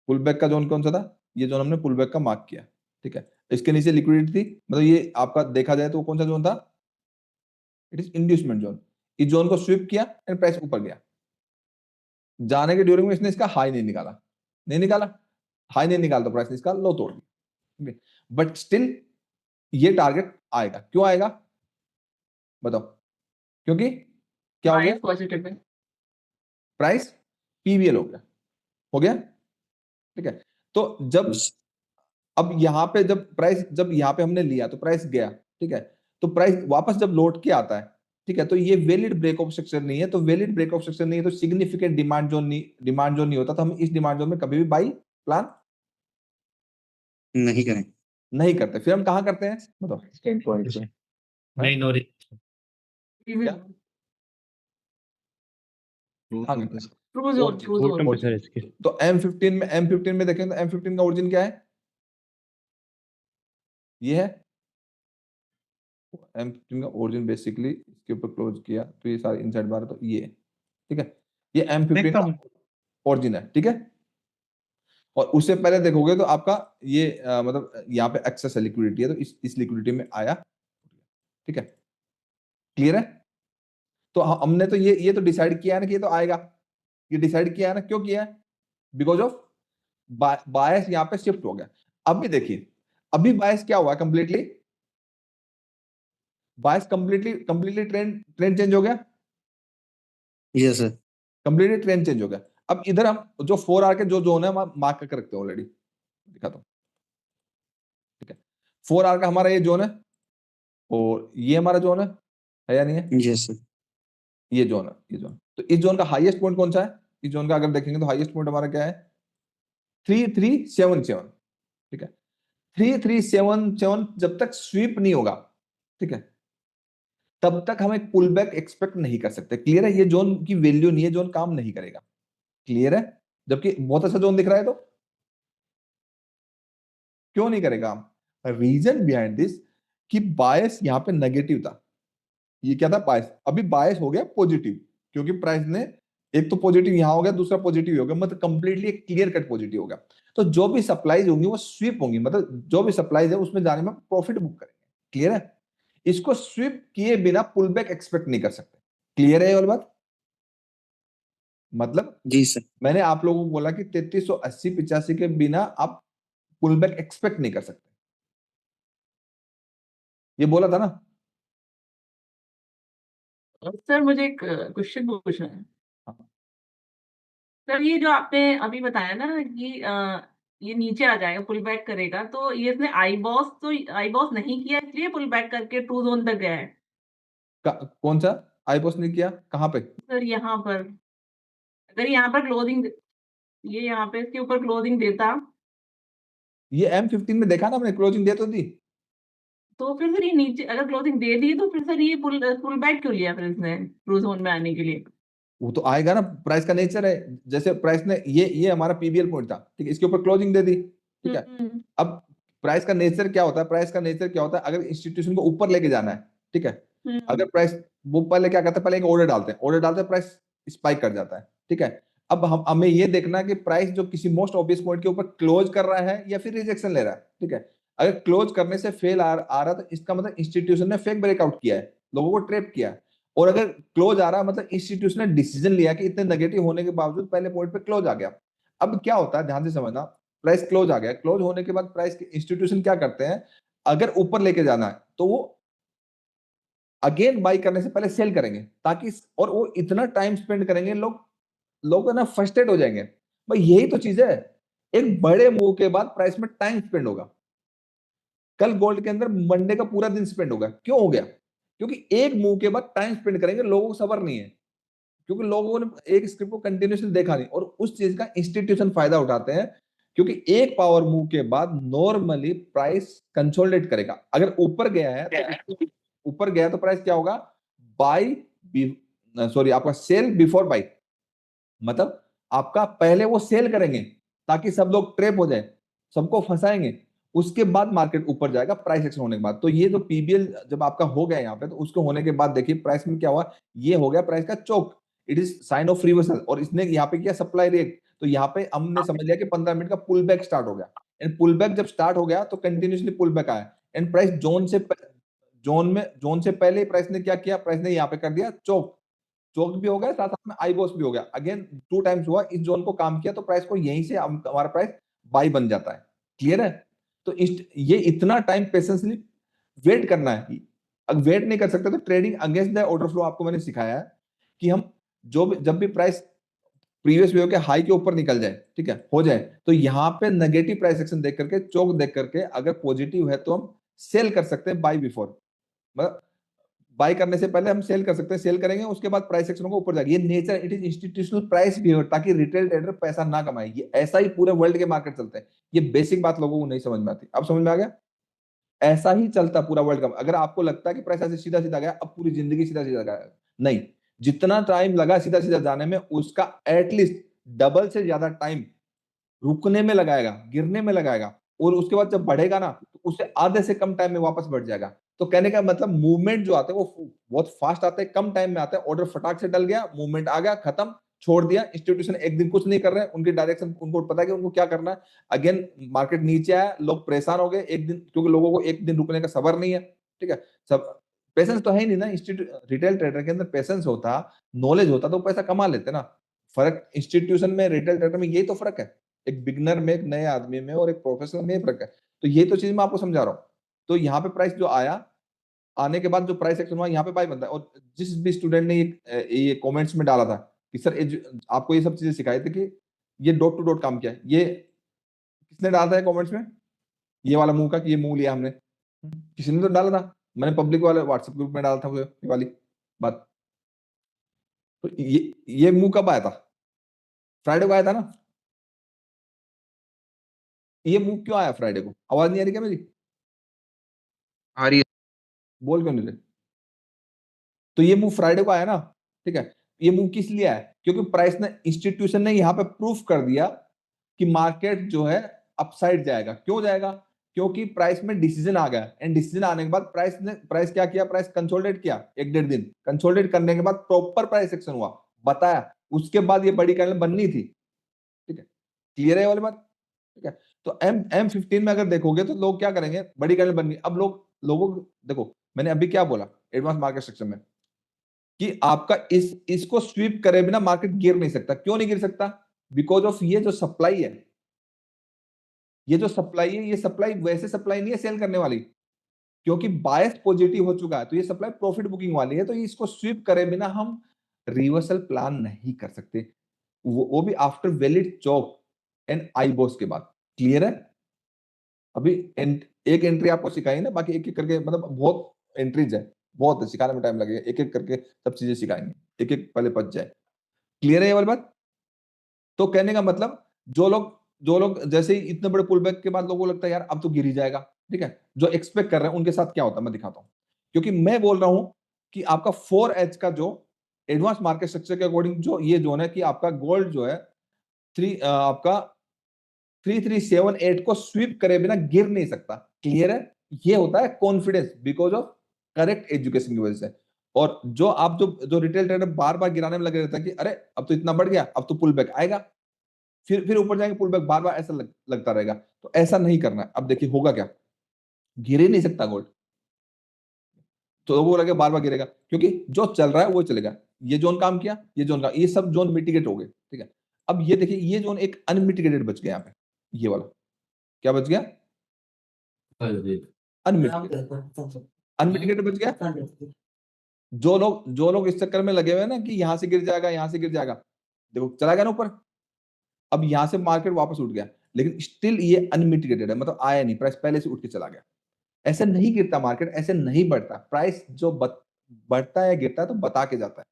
Speaker 1: पुल बैक का जोन कौन सा था? ये जोन हमने पुल बैक का मार्क किया। ठीक है, इसके नीचे लिक्विडिटी थी, मतलब ये आपका देखा जाए तो कौन सा जोन था? It is inducement zone. इस जोन को स्वीप किया एंड प्राइस ऊपर गया। जाने के ड्यूरिंग में इसने इसका हाई नहीं निकाला, हाई नहीं निकाला तो प्राइस ने इसका लो तोड़ दिया। बट स्टिल ये टारगेट आएगा। क्यों आएगा बताओ? क्योंकि क्या हो गया?
Speaker 3: प्राइस पॉजिटिव है।
Speaker 1: प्राइस पीवीएल हो गया ठीक है। तो जब अब यहां पे जब यहां पे हमने लिया तो प्राइस गया, ठीक है। तो प्राइस वापस जब लौट के आता है, ठीक है, तो ये वैलिड ब्रेक ऑफ स्ट्रक्चर नहीं है। तो वैलिड ब्रेक ऑफ स्ट्रक्चर नहीं है तो सिग्निफिकेंट डिमांड जोन नहीं होता। तो हम इस डिमांड जोन में कभी भी बाई प्लान
Speaker 4: नहीं करें।
Speaker 1: नहीं करते। फिर हम कहां करते हैं बताओ?
Speaker 3: 10 पॉइंट्स है।
Speaker 5: नहीं नो रिस्क।
Speaker 1: क्या? हाँ,
Speaker 3: true zone, true
Speaker 2: bottom
Speaker 3: zone.
Speaker 2: पे सर इसके।
Speaker 1: तो M15 में देखें तो M15 का ओरिजिन क्या है? ये है M15 का ओरिजिन। बेसिकली इसके ऊपर क्लोज किया तो ये सारे इनसाइड बार, तो ये ठीक है, ये M15 का ओरिजिन है, ठीक है। और उससे पहले देखोगे तो आपका ये मतलब यहाँ पे एक्सेस लिक्विडिटी है, तो इस लिक्विडिटी में आया, ठीक है। क्लियर है? तो हमने तो ये तो डिसाइड किया है ना कि ये तो आएगा। ये डिसाइड किया है ना, क्यों किया है? बिकॉज ऑफ बायस यहाँ पे शिफ्ट हो गया। अभी देखिए, अभी बायस क्या हुआ? कंप्लीटली बायस कंप्लीटली ट्रेंड चेंज हो गया।
Speaker 4: Yes sir.
Speaker 1: Completely trend change हो गया। अब इधर हम जो 4 आर के जो जोन है मार्क करके रखते हैं ऑलरेडी, दिखा दो, ठीक है। 4 आर का हमारा ये जोन है और ये हमारा जोन है या नहीं है?
Speaker 4: Yes sir.
Speaker 1: ये जोन है, ये जोन। तो इस जोन का हाईएस्ट पॉइंट कौन सा है? इस जोन का अगर देखेंगे तो हाईएस्ट पॉइंट हमारा क्या है? 3377, ठीक है। 3377 जब तक स्वीप नहीं होगा, ठीक है, तब तक हम एक पुल बैक एक्सपेक्ट नहीं कर सकते। क्लियर है? ये जोन की वैल्यू नहीं है, जोन काम नहीं करेगा। क्लियर है? जबकि बहुत अच्छा जोन दिख रहा है, तो क्यों नहीं करेगा? रीजन बिहाइंड दिस कि बायस यहां पे नेगेटिव था। ये क्या था? बायस। अभी बायस हो गया पॉजिटिव, क्योंकि प्राइस ने एक तो पॉजिटिव यहां हो गया, दूसरा पॉजिटिव हो गया, मतलब कंप्लीटली एक क्लियर कट पॉजिटिव हो गया। तो जो भी सप्लाईज होंगी वो स्वीप होंगी, मतलब जो भी सप्लाईज है उसमें जाने में प्रॉफिट बुक करेंगे। क्लियर है? इसको स्वीप किए बिना पुल बैक एक्सपेक्ट नहीं कर सकते। क्लियर है ये वाली बात? मतलब
Speaker 4: जी सर।
Speaker 1: मैंने आप लोगों को बोला कि 3380-85 के बिना आप पुल बैक एक्सपेक्ट नहीं कर सकते, ये बोला था ना।
Speaker 3: सर मुझे एक क्वेश्चन पूछना है।
Speaker 1: हाँ।
Speaker 3: सर ये जो आपने अभी बताया ना कि ये नीचे आ जाएगा, पुल बैक करेगा, तो ये इसने आई बॉस नहीं किया इसलिए पुल बैक करके ट्रू जोन तक गया है।
Speaker 1: कौन सा आई बॉस ने किया? कहां पे?
Speaker 3: सर यहाँ पर अगर यहाँ पर क्लोजिंग, ये यहाँ पे इसके ऊपर क्लोजिंग देता
Speaker 1: ये M15 में देखा ना हमने, क्लोजिंग दे तो दी।
Speaker 3: तो फिर सर ये नीचे अगर क्लोजिंग दे दी तो फिर सर ये पुल बैक क्यों लिया फिर इसने ट्रू जोन में आने के लिए?
Speaker 1: वो तो आएगा ना, प्राइस का नेचर है। जैसे प्राइस ने ये हमारा पीवीएल पॉइंट था, ठीक है, इसके ऊपर क्लोजिंग दे दी, ठीक है। अब प्राइस का नेचर क्या होता है? प्राइस का नेचर क्या होता है? अगर इंस्टीट्यूशन को ऊपर लेके जाना है, ठीक है, अगर प्राइस, वो पहले क्या करते हैं? पहले एक ऑर्डर डालते हैं, प्राइस स्पाइक कर जाता है, ठीक है। अब हमें ये देखना है कि प्राइस जो किसी मोस्ट ऑब्वियस पॉइंट के ऊपर क्लोज कर रहा है या फिर रिजेक्शन ले रहा है, ठीक है। अगर क्लोज करने से फेल आ रहा तो इसका मतलब इंस्टीट्यूशन ने फेक ब्रेकआउट किया है, लोगों को ट्रैप किया है। और अगर क्लोज आ रहा है मतलब इंस्टीट्यूशन ने डिसीजन लिया कि इतने नेगेटिव होने के बावजूद पहले पॉइंट पे क्लोज आ गया। अब क्या होता है, ध्यान से समझना, प्राइस क्लोज आ गया, क्लोज होने के बाद प्राइस के इंस्टीट्यूशन क्या करते हैं? अगर ऊपर लेके जाना है तो वो अगेन बाई करने से पहले सेल करेंगे, ताकि, और वो इतना टाइम स्पेंड करेंगे, लोग ना फ्रस्ट्रेट हो जाएंगे। भाई यही तो चीज है, एक बड़े मूव के बाद प्राइस में टाइम स्पेंड होगा। कल गोल्ड के अंदर मंडे का पूरा दिन स्पेंड होगा, क्यों हो गया? क्योंकि एक मूव के बाद टाइम स्पेंड करेंगे, लोगों को सबर नहीं है, क्योंकि लोगों ने एक स्क्रिप्ट को कंटिन्यूसली देखा नहीं, और उस चीज का इंस्टीट्यूशन फायदा उठाते हैं। क्योंकि एक पावर मूव के बाद नॉर्मली प्राइस कंसोलिडेट करेगा। अगर ऊपर गया है तो प्राइस क्या होगा? बाई, सॉरी, आपका सेल बिफोर बाई, मतलब आपका पहले वो सेल करेंगे ताकि सब लोग ट्रैप हो जाए, सबको फंसाएंगे, उसके बाद मार्केट ऊपर जाएगा प्राइस एक्शन होने के बाद। तो ये जो पीबीएल जब आपका हो गया यहाँ पे, तो उसको होने के बाद देखिए प्राइस में क्या हुआ, ये हो गया प्राइस का choke, it is sign of reversal, और इसने यहाँ पे किया सप्लाई रेट। तो यहाँ पे हमने समझ लिया कि 15 मिनट का पुल बैक स्टार्ट हो गया, एंड पुल बैक जब स्टार्ट हो गया तो कंटिन्यूसली पुल बैक आया, एंड प्राइस जोन से पहले प्राइस ने क्या किया? प्राइस ने यहाँ पे कर दिया चोक भी हो गया, साथ साथ में आई बॉस भी हो गया, अगेन 2 टाइम्स हुआ, इस जोन को काम किया, तो प्राइस को यहीं से हमारा प्राइस बाई बन जाता है। क्लियर है? तो ये इतना टाइम पेशेंसली वेट करना है। अगर वेट नहीं कर सकते तो trading against the order flow आपको मैंने सिखाया है कि हम जब भी प्राइस प्रीवियस वे के हाई के ऊपर निकल जाए, ठीक है, हो जाए, तो यहाँ पे नेगेटिव प्राइस एक्शन देख करके, चौक देख करके, अगर पॉजिटिव है तो हम सेल कर सकते हैं बाय बिफोर, मतलब बाय करने से पहले हम सेल कर सकते हैं, सेल करेंगे उसके बाद प्राइस एक्शन को ऊपर जाएगी। ये nature, it is institutional price behaviour, ताकि रिटेल ट्रेडर पैसा ना कमाए। ये ऐसा ही पूरे वर्ल्ड के मार्केट चलते हैं। ये बेसिक बात लोगों को नहीं समझ में आती, अब समझ में आ गया? ऐसा ही चलता पूरा वर्ल्ड का। अगर आपको लगता है कि प्राइस ऐसे सीधा सीधा गया, अब पूरी जिंदगी सीधा सीधा गया, नहीं, जितना टाइम लगा सीधा सीधा जाने में, उसका एटलीस्ट डबल से ज्यादा टाइम रुकने में लगाएगा, गिरने में लगाएगा, और उसके बाद जब बढ़ेगा ना, तो उससे आधे से कम टाइम में वापस बढ़ जाएगा। तो कहने का मतलब मूवमेंट जो आते हैं वो बहुत फास्ट आते हैं, कम टाइम में आते हैं। ऑर्डर फटाक से डल गया, मूवमेंट आ गया, खत्म, छोड़ दिया। इंस्टीट्यूशन एक दिन कुछ नहीं कर रहे हैं, उनकी डायरेक्शन उनको पता है कि उनको क्या करना है। अगेन मार्केट नीचे आया, लोग परेशान हो गए एक दिन, क्योंकि लोगों को एक दिन रुकने का सबर नहीं है, ठीक है, सब पेशेंस तो है ही नहीं ना। रिटेल ट्रेडर के अंदर पेशेंस होता, नॉलेज होता, तो पैसा कमा लेते ना। फर्क इंस्टीट्यूशन में, रिटेल ट्रेडर में यही तो फर्क है, एक बिगनर में, एक नए आदमी में, और एक प्रोफेशनल में फर्क है। तो ये तो चीज मैं आपको समझा रहा हूँ। तो यहाँ पे प्राइस जो आया, आने के बाद जो प्राइस एक्शन हुआ, यहाँ पे बाय बनता है। और जिस भी स्टूडेंट ने ये कमेंट्स में डाला था कि सर आपको ये सब चीजें सिखाई थी कि ये डॉट टू डॉट काम किया है, ये किसने डाला था कमेंट्स में? ये वाला मुंह का, कि ये मुंह लिया हमने, किसी ने तो डाला था। मैंने पब्लिक वाले व्हाट्सएप ग्रुप में डाला था ये वाली बात। तो ये मुंह कब आया था? फ्राइडे को आया था ना। ये मुंह क्यों आया फ्राइडे को? आवाज नहीं आ रही क्या मेरी?
Speaker 5: आ रही है।
Speaker 1: बोल क्यों नहीं रहे? तो ये मूव फ्राइडे को आया ना, ठीक है। ये मूव किस लिए आया? क्योंकि प्राइस ने, इंस्टीट्यूशन ने यहाँ पे प्रूफ कर दिया कि मार्केट जो है अपसाइड जाएगा। क्यों जाएगा? क्योंकि प्राइस में डिसीजन आ गया, एंड डिसीजन आने के बाद प्राइस क्या किया? प्राइस कंसोलिडेट किया, एक डेढ़ दिन कंसोलिडेट करने के बाद प्रॉपर प्राइस एक्शन हुआ, बताया। उसके बाद ये बड़ी कैंडल बननी थी, ठीक है। क्लियर है ये वाली बात? ठीक है। तो M15 में अगर देखोगे तो लोग क्या करेंगे? बड़ी कैंडल बननी। अब लोगों देखो, मैंने अभी क्या बोला एडवांस मार्केट सेक्शन में, कि आपका इसको स्वीप करे बिना मार्केट गिर नहीं सकता। क्यों नहीं गिर सकता? बिकॉज ऑफ ये जो सप्लाई है, ये जो सप्लाई है, ये सप्लाई वैसे सप्लाई नहीं है सेल करने वाली, क्योंकि बायस पॉजिटिव हो चुका है, तो ये सप्लाई प्रॉफिट बुकिंग वाली है। तो इसको स्वीप करे बिना हम रिवर्सल प्लान नहीं कर सकते, वो भी after valid chalk and I boss के बाद। क्लियर है? अभी एक एंट्री आपको सिखाई ना, बाकी एक एक करके, मतलब बहुत एंट्रीज है, बहुत सिखाने में टाइम लगेगा, एक एक करके सब चीजें सिखाएंगे, एक एक पहले पच जाए। क्लियर है ये वाली बात? तो कहने का मतलब, जो लोग जैसे ही इतने बड़े पुल बैक के बाद लोगों को लगता है यार अब तो गिर ही जाएगा, ठीक है, जो एक्सपेक्ट कर रहे हैं उनके साथ क्या होता है मैं दिखाता हूं। क्योंकि मैं बोल रहा हूं कि आपका 4H का जो एडवांस मार्केट स्ट्रक्चर के अकॉर्डिंग जो ये जोन है, कि आपका गोल्ड जो है आपका 3378 को स्वीप करे बिना गिर नहीं सकता। क्लियर है? ये होता है confidence, because of correct education की वजह से। और जो आप जो रिटेल ट्रेडर बार बार गिराने में लगे रहता है कि अरे अब तो इतना बढ़ गया, अब तो पुल बैक आएगा, फिर ऊपर जाएंगे, पुल बैक, बार बार ऐसा लगता रहेगा। तो ऐसा नहीं करना है। अब देखिए होगा क्या, गिर ही नहीं सकता गोल्ड, तो लोगों को लगे बार बार गिरेगा, क्योंकि जो चल रहा है वो चलेगा। ये जोन काम किया, ये जोन का, ये सब जोन मिटिगेट हो गए, ठीक है। अब ये देखिए, ये जोन एक अनमिटिगेटेड बच गया यहाँ पे, ये वाला क्या बच गया? अनमिटिगेटेड बच गया। जो लोग इस चक्कर में लगे हुए हैं ना कि यहां से गिर जाएगा, यहां से गिर जाएगा, देखो चला गया ना ऊपर। अब यहां से मार्केट वापस उठ गया, लेकिन स्टिल ये अनमिटिगेटेड है, मतलब आया नहीं, प्राइस पहले से उठ के चला गया। ऐसे नहीं गिरता मार्केट, ऐसे नहीं बढ़ता प्राइस। जो बढ़ता है या गिरता है तो बता के जाता है।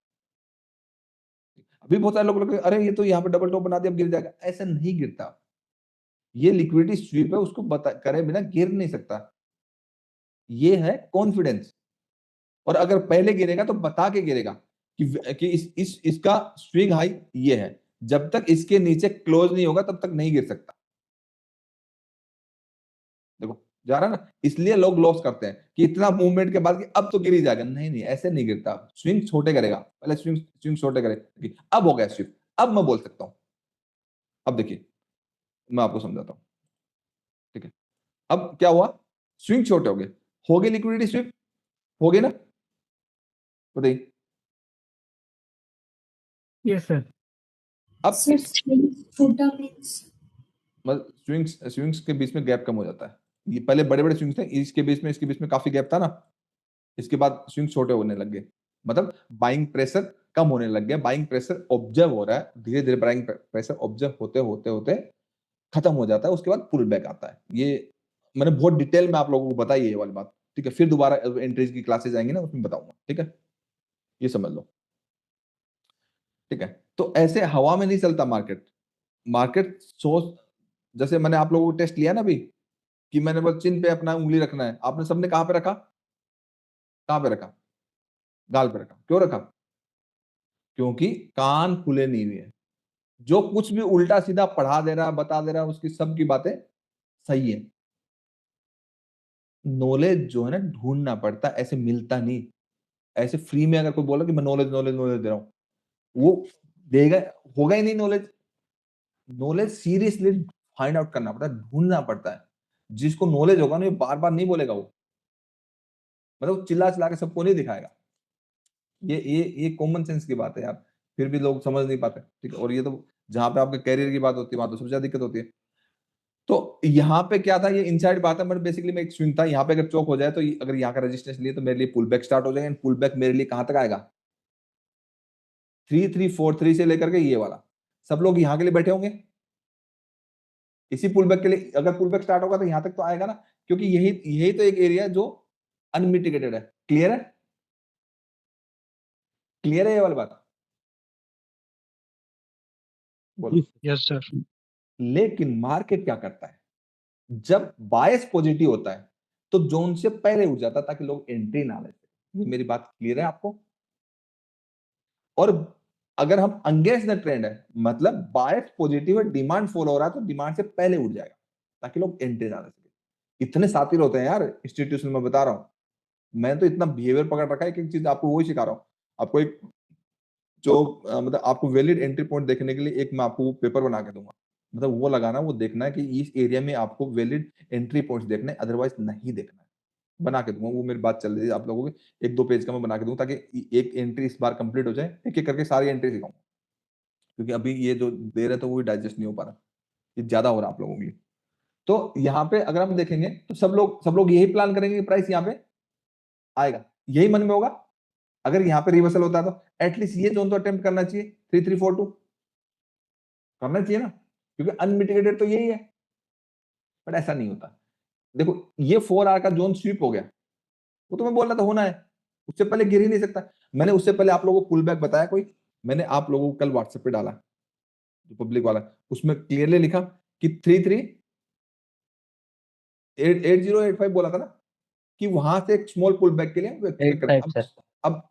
Speaker 1: अभी बहुत सारे लोग लगे अरे ये तो यहाँ पे डबल टॉप बना दिया, अब गिर जाएगा। ऐसे नहीं गिरता, ये लिक्विडिटी स्वीप है, उसको बता करे बिना गिर नहीं सकता। ये है कॉन्फिडेंस। और अगर पहले गिरेगा तो बता के गिरेगा कि इसका स्विंग हाई ये है, जब तक इसके नीचे क्लोज नहीं होगा तब तक नहीं गिर सकता। देखो जा रहा है ना, इसलिए लोग लॉस करते हैं कि इतना मूवमेंट के बाद कि अब तो गिर ही जाएगा। नहीं नहीं, ऐसे नहीं गिरता, स्विंग छोटे करेगा, पहले स्विंग छोटे करे। अब हो गया स्विंग, अब मैं बोल सकता हूं। अब देखिए मैं आपको समझाता हूं, ठीक है। अब क्या हुआ? स्विंग छोटे हो गए लिक्विडिटी स्विंग हो गए ना, बताइए।
Speaker 2: Yes sir.
Speaker 1: अब
Speaker 6: सर स्विंग छोटा मीन्स
Speaker 1: स्विंग्स के बीच में गैप कम हो जाता है। ये पहले बड़े बड़े स्विंग्स थे, इसके बीच में काफी गैप था ना, इसके बाद स्विंग छोटे होने लग गए, मतलब बाइंग प्रेशर कम होने लग गया, बाइंग प्रेशर ऑब्जर्व हो रहा है, धीरे धीरे बाइंग प्रेशर ऑब्जर्व होते होते होते खत्म हो जाता है, उसके बाद पुल बैक आता है। ये मैंने बहुत डिटेल में आप लोगों को बताई है ये वाली बात, ठीक है, फिर दोबारा एंट्रीज की क्लासेस आएंगी ना, उसमें बताऊंगा, ठीक है, ये समझ लो, ठीक है। तो ऐसे हवा में नहीं चलता मार्केट, मार्केट सोच, जैसे मैंने आप लोगों को टेस्ट लिया ना अभी, कि मैंने बस चिन पे अपना उंगली रखना है, आपने सबने कहां पे रखा, कहां पे रखा, गाल पे रखा, क्यों रखा, क्योंकि कान खुले नहीं हुए हैं, जो कुछ भी उल्टा सीधा पढ़ा दे रहा बता दे रहा उसकी सबकी बातें सही है। नॉलेज जो है ना ढूंढना पड़ता, ऐसे मिलता नहीं, ऐसे फ्री में अगर कोई बोला कि मैं नॉलेज नॉलेज नॉलेज दे रहा हूं, वो देगा, होगा ही नहीं knowledge. Knowledge seriously find out करना पड़ता है, ढूंढना पड़ता है, जिसको नॉलेज होगा ना ये बार बार नहीं बोलेगा, वो मतलब चिल्ला चिल्ला के सबको नहीं दिखाएगा। ये कॉमन सेंस की बात है यार, फिर भी लोग समझ नहीं पाते, ठीक है। और ये तो जहां पे आपके कैरियर की बात होती है वहां तो सबसे ज्यादा दिक्कत होती है। तो यहाँ पे क्या था, ये इनसाइड बात है, बट बेसिकली में एक स्विंग था, यहाँ पे अगर चौक हो जाए तो अगर यहाँ का रेजिस्टेंस लिए तो मेरे लिए पुल बैक स्टार्ट हो जाएगा, पुल बैक मेरे लिए कहां तक आएगा, 3343 से लेकर के ये वाला, सब लोग यहाँ के लिए बैठे होंगे इसी पुल बैक के लिए, अगर पुल बैक स्टार्ट होगा तो यहाँ तक तो आएगा ना, क्योंकि यही यही तो एक एरिया जो अनमिटिगेटेड है। क्लियर है, क्लियर है ये वाली बात, बोलो।
Speaker 2: Yes sir.
Speaker 1: लेकिन मार्केट क्या करता है, जब बायस पॉजिटिव होता है तो जोन से पहले उठ जाता है ताकि लोग एंट्री ना ले सके। ये मेरी बात क्लियर है आपको। और अगर हम अगेंस्ट द ट्रेंड है, मतलब बायस पॉजिटिव है, डिमांड फॉलो हो रहा है, तो डिमांड से पहले उठ जाएगा ताकि लोग एंट्री ना ले सके। इतने साथी होते हैं यार इंस्टीट्यूशन में, बता रहा हूं मैं तो, इतना बिहेवियर पकड़ रखा है, एक चीज आपको वही सिखा रहा हूं। आपको एक जो मतलब आपको वैलिड एंट्री पॉइंट देखने के लिए एक मैं आपको पेपर बना के दूंगा, मतलब वो लगाना, वो देखना है कि इस एरिया में आपको वैलिड एंट्री पॉइंट्स देखने, अदरवाइज नहीं देखना है। बना के दूंगा, वो मेरी बात चल रही है आप लोगों की, 1-2 पेज का मैं बना के दूंगा, ताकि एक एंट्री इस बार कंप्लीट हो जाए, एक एक करके सारी एंट्री सिखाऊंगा, क्योंकि अभी ये जो दे रहे थे वो डाइजेस्ट नहीं हो पा रहा, ये ज्यादा हो रहा है आप लोगों के लिए। तो यहाँ पे अगर हम देखेंगे तो सब लोग यही प्लान करेंगे कि प्राइस यहाँ पे आएगा, यही मन में होगा। अगर यहाँ पे रिवर्सल होता है तो एटलीस्ट ये जोन तो अटेम्प्ट करना चाहिए, 3342 करना चाहिए ना, क्योंकि अनमिटिगेटेड तो यही है, बट ऐसा नहीं होता। देखो ये 4 आवर का जोन स्वीप हो गया, वो तो मैं बोल रहा था होना है, उससे पहले गिर ही नहीं सकता। मैंने उससे पहले आप लोगों को पुल बैक बताया कोई, मैंने आप लोगों को कल व्हाट्सएप पे डाला जो पब्लिक वाला, उसमें क्लियरली लिखा कि 338085 बोला था ना, कि वहां से एक स्मॉल पुल बैक के लिए वो एक्सपेक्ट करते हैं। अब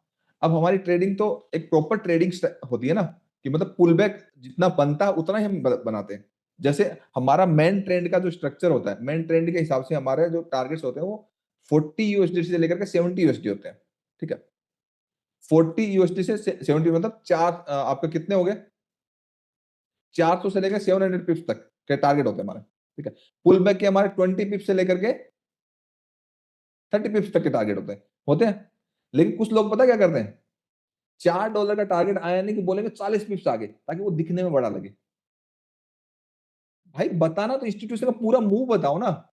Speaker 1: अब हमारी ट्रेडिंग तो एक प्रॉपर ट्रेडिंग होती है ना, कि मतलब पुल बैक जितना बनता है उतना ही हम बनाते हैं। जैसे हमारा मेन ट्रेंड का जो स्ट्रक्चर होता है, मेन ट्रेंड के हिसाब से हमारे जो टारगेट्स होते हैं वो 40 यूएसडी से लेकर के 70 यूएसडी होते हैं, ठीक है। 40 यूएसडी से 70 मतलब चार आपका कितने हो गए, 400 से लेकर 700 पिप्स तक के टारगेट होते हैं हमारे, ठीक है। पुल बैक के हमारे 20 पिप्स से लेकर के 30 पिप्स तक के टारगेट होते हैं। लेकिन कुछ लोग पता क्या करते हैं, $4 का टारगेट आया नहीं कि बोलेंगे 40 पिप्स आगे, ताकि वो दिखने में बड़ा लगे। भाई बताना तो इंस्टीट्यूशन का पूरा मूव बताओ ना,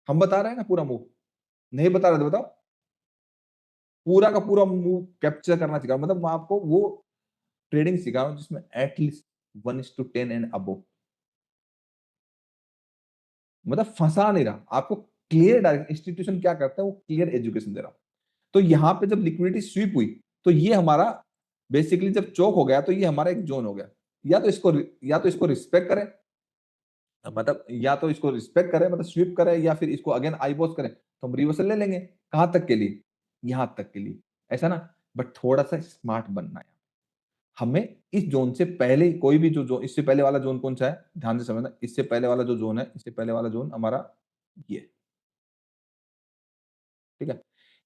Speaker 1: हम बता रहे हैं ना पूरा मूव, नहीं बता रहे तो बताओ, पूरा का पूरा मूव कैप्चर करना सिखाओ, मतलब मैं आपको वो ट्रेडिंग सिखाऊं जिसमें एटलीस्ट 1:10 एंड अबो, मतलब फंसा नहीं रहा आपको, क्लियर डायरेक्ट इंस्टीट्यूशन क्या करता है वो क्लियर एजुकेशन दे रहा हूं। तो यहाँ पे जब लिक्विडिटी स्वीप हुई तो ये हमारा बेसिकली जब चौक हो गया तो ये हमारा एक जोन हो गया, या तो इसको रिस्पेक्ट करें, मतलब या तो इसको रिस्पेक्ट करें मतलब स्वीप करें, या फिर इसको अगेन आईबॉस करें, तो हम रिवर्सल ले लेंगे। कहां तक के लिए, यहां तक के लिए, ऐसा ना। बट थोड़ा सा स्मार्ट बनना है हमें, इस जोन से पहले कोई भी जो जोन, इससे पहले वाला जोन कौन सा है ध्यान से समझना, इससे पहले वाला जो जोन है, इससे पहले वाला जोन हमारा ये, ठीक है।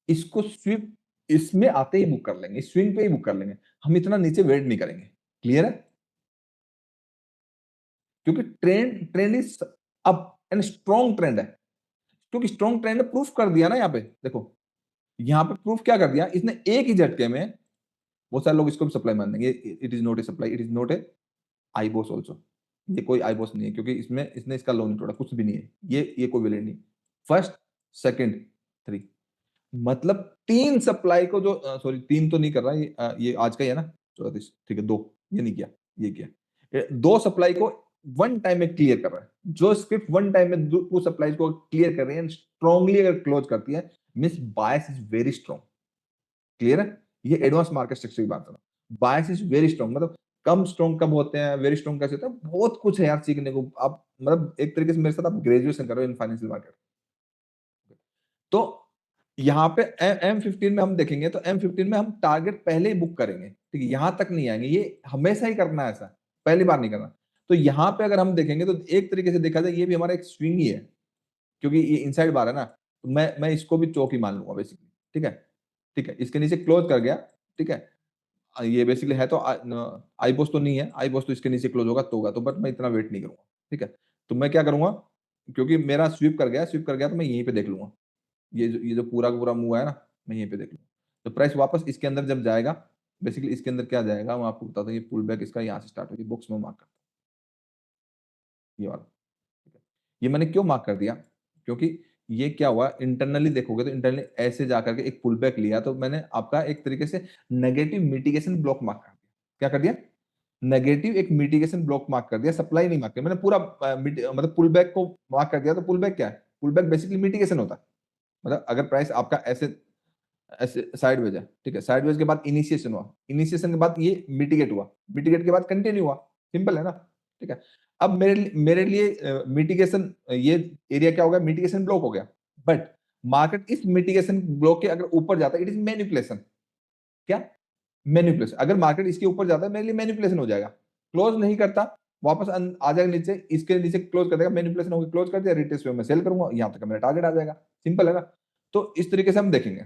Speaker 1: इसको स्वीप इसमें आते ही बुक कर लेंगे, स्विंग पे ही बुक कर लेंगे, हम इतना नीचे वेट नहीं करेंगे। क्लियर है, क्योंकि trend is up and strong trend है, क्योंकि स्ट्रॉन्ग ट्रेंड प्रूफ कर दिया ना। यहाँ पे देखो, यहाँ पे प्रूफ क्या कर दिया इसने, एक ही झटके में, बहुत सारे लोग इसको भी सप्लाई मान देंगे, it is not a supply, it is not a IBOS also, ये कोई आईबॉस नहीं है, क्योंकि इसमें इसने इसका लोन नहीं तोड़ा, कुछ भी नहीं है, ये कोई वैलिड नहीं। फर्स्ट, सेकंड, थ्री, मतलब 3 सप्लाई को जो सॉरी 3 तो नहीं कर रहा ये आज का ही है ना 34, ठीक है 2 ये नहीं किया, ये किया, 2 सप्लाई को वन टाइम में क्लियर कर रहा है। जो स्क्रिप्ट वन टाइम में 2 सप्लाई को क्लियर कर रही है, स्ट्रांगली अगर क्लोज करती है, means bias is very strong. Clear है? ये एडवांस मार्केट स्ट्रक्चर की बात कर रहा हूं। बायस इज वेरी स्ट्रांग, मतलब कम स्ट्रांग कब होते हैं, वेरी स्ट्रांग कैसे होता है, बहुत कुछ है यार सीखने को। आप मतलब एक तरीके से मेरे साथ आप ग्रेजुएशन कर रहे हो इन फाइनेंशियल मार्केट। तो यहाँ पे M15 में हम देखेंगे तो M15 में हम टारगेट पहले ही बुक करेंगे, ठीक है, यहां तक नहीं आएंगे, ये हमेशा ही करना है, ऐसा पहली बार नहीं करना। तो यहाँ पे अगर हम देखेंगे तो एक तरीके से देखा जाए ये भी हमारा एक स्विंग ही है, क्योंकि ये इनसाइड बार है ना, तो मैं इसको भी चौक ही मान लूंगा बेसिकली। ठीक है, ठीक है, इसके नीचे क्लोज कर गया। ठीक है, ये बेसिकली है तो आई बॉस तो नहीं है, आई बॉस तो इसके नीचे क्लोज होगा तो होगा, तो बट मैं इतना वेट नहीं करूंगा। ठीक है, तो मैं क्या करूंगा, क्योंकि मेरा स्वीप कर गया तो मैं यहीं पे देख लूंगा, ये जो पूरा का पूरा मूव है ना, मैं यहीं पे देख लूंगा। तो प्राइस वापस इसके अंदर जब जाएगा, बेसिकली इसके अंदर क्या जाएगा मैं आपको बताता हूँ। ये पुल बैक इसका यहाँ से स्टार्ट होगी, बुक्स में मार्क करता हूँ ये वाला। ठीक है, ये मैंने क्यों मार्क कर दिया, क्योंकि ये क्या हुआ, इंटरनली देखोगे तो इंटरनली ऐसे जाकर के एक पुल बैक लिया, तो मैंने आपका एक तरीके से नेगेटिव मिटिगेशन ब्लॉक मार्क कर दिया। क्या कर दिया? नेगेटिव एक मिटिगेशन ब्लॉक मार्क कर दिया, सप्लाई नहीं मार्क किया मैंने पूरा, मतलब पुल बैक को मार्क कर दिया। तो पुल बैक क्या है? पुल बैक बेसिकली मिटिगेशन होता है, मतलब अगर प्राइस आपका ऐसे ऐसे साइडवेज है, ठीक है, साइडवेज के बाद इनिशिएशन हुआ, इनिशिएशन के बाद ये मिटिगेट हुआ, मिटिगेट के बाद कंटिन्यू हुआ, सिंपल है ना। ठीक है, अब मेरे लिए मिटिगेशन, ये एरिया क्या हो गया, मिटिगेशन ब्लॉक हो गया, बट मार्केट इस मिटिगेशन ब्लॉक के अगर ऊपर जाता है, इट इज मैनिपुलेशन। क्या? मैनिपुलेशन। अगर मार्केट इसके ऊपर जाता है, मेरे लिए मैनिपुलेशन हो जाएगा, क्लोज नहीं करता, वापस आ जाएगा नीचे, इसके नीचे क्लोज कर देगा, मैनिपुलेशन होगा, क्लोज कर दिया, रिटेस्ट में मैं सेल करूंगा, यहां तक मेरा टारगेट आ जाएगा, सिंपल है ना। तो इस तरीके से हम देखेंगे।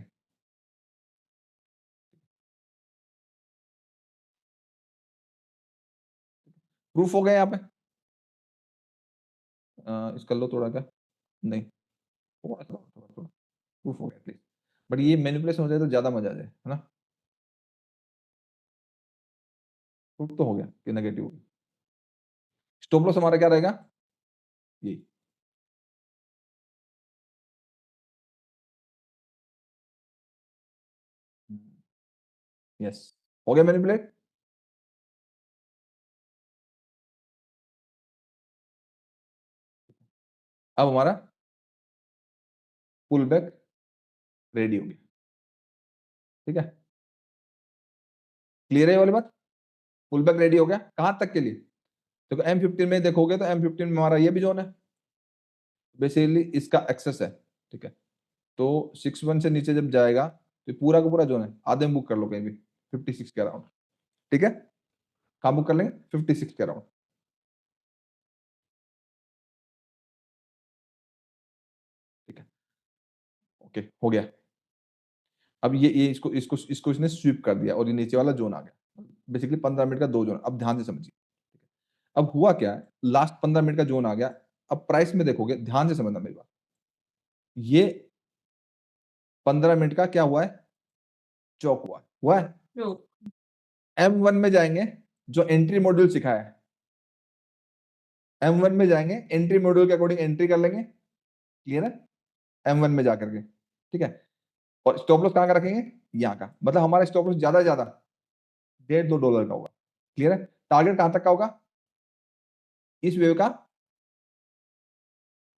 Speaker 1: प्रूफ हो गया यहाँ पे, इसका लो थोड़ा, क्या नहीं, थोड़ा थोड़ा थोड़ा थोड़ा प्रूफ हो गया प्लीज, बट ये मैनिपुलेशन हो जाए तो ज्यादा मजा आ जाए, है ना। प्रूफ तो हो गया कि नेगेटिव हो गया। स्टॉप लॉस हमारा क्या रहेगा, ये यस, हो गया मैनिपुलेट। अब हमारा पुल बैक रेडी हो गया। ठीक है, क्लियर है ये वाली बात, पुल बैक रेडी हो गया, कहां तक के लिए, देखो M15 में देखोगे तो M15 में हमारा ये भी जोन है, बेसिकली इसका एक्सेस है। ठीक है, तो 61 से नीचे जब जाएगा तो ये पूरा का पूरा जोन है, आधे में बुक कर लो कहीं भी 56 के अराउंड। ठीक है, कहां बुक कर लेंगे, 56 के अराउंड। ठीक है, ओके हो गया। अब ये इसको इसको इसको इसने स्वीप कर दिया और ये नीचे वाला जोन आ गया, बेसिकली 15 मिनट का 2 जोन। अब ध्यान से समझिए, अब हुआ क्या है, लास्ट 15 मिनट का जोन आ गया। अब प्राइस में देखोगे, ध्यान से समझना मेरी बात, ये 15 मिनट का क्या हुआ है, चौक हुआ है।
Speaker 3: जो
Speaker 1: M1 में जाएंगे, जो एंट्री मॉड्यूल सिखाया है, M1 में जाएंगे, एंट्री मॉड्यूल के अकॉर्डिंग एंट्री कर लेंगे। क्लियर है? M1 में जाकर के, ठीक है, और स्टॉप लॉस कहां का रखेंगे, यहाँ का, मतलब हमारा स्टॉप लॉस ज्यादा से ज्यादा $1.5-2 का होगा। क्लियर है? टारगेट कहां तक का होगा, इस वेव का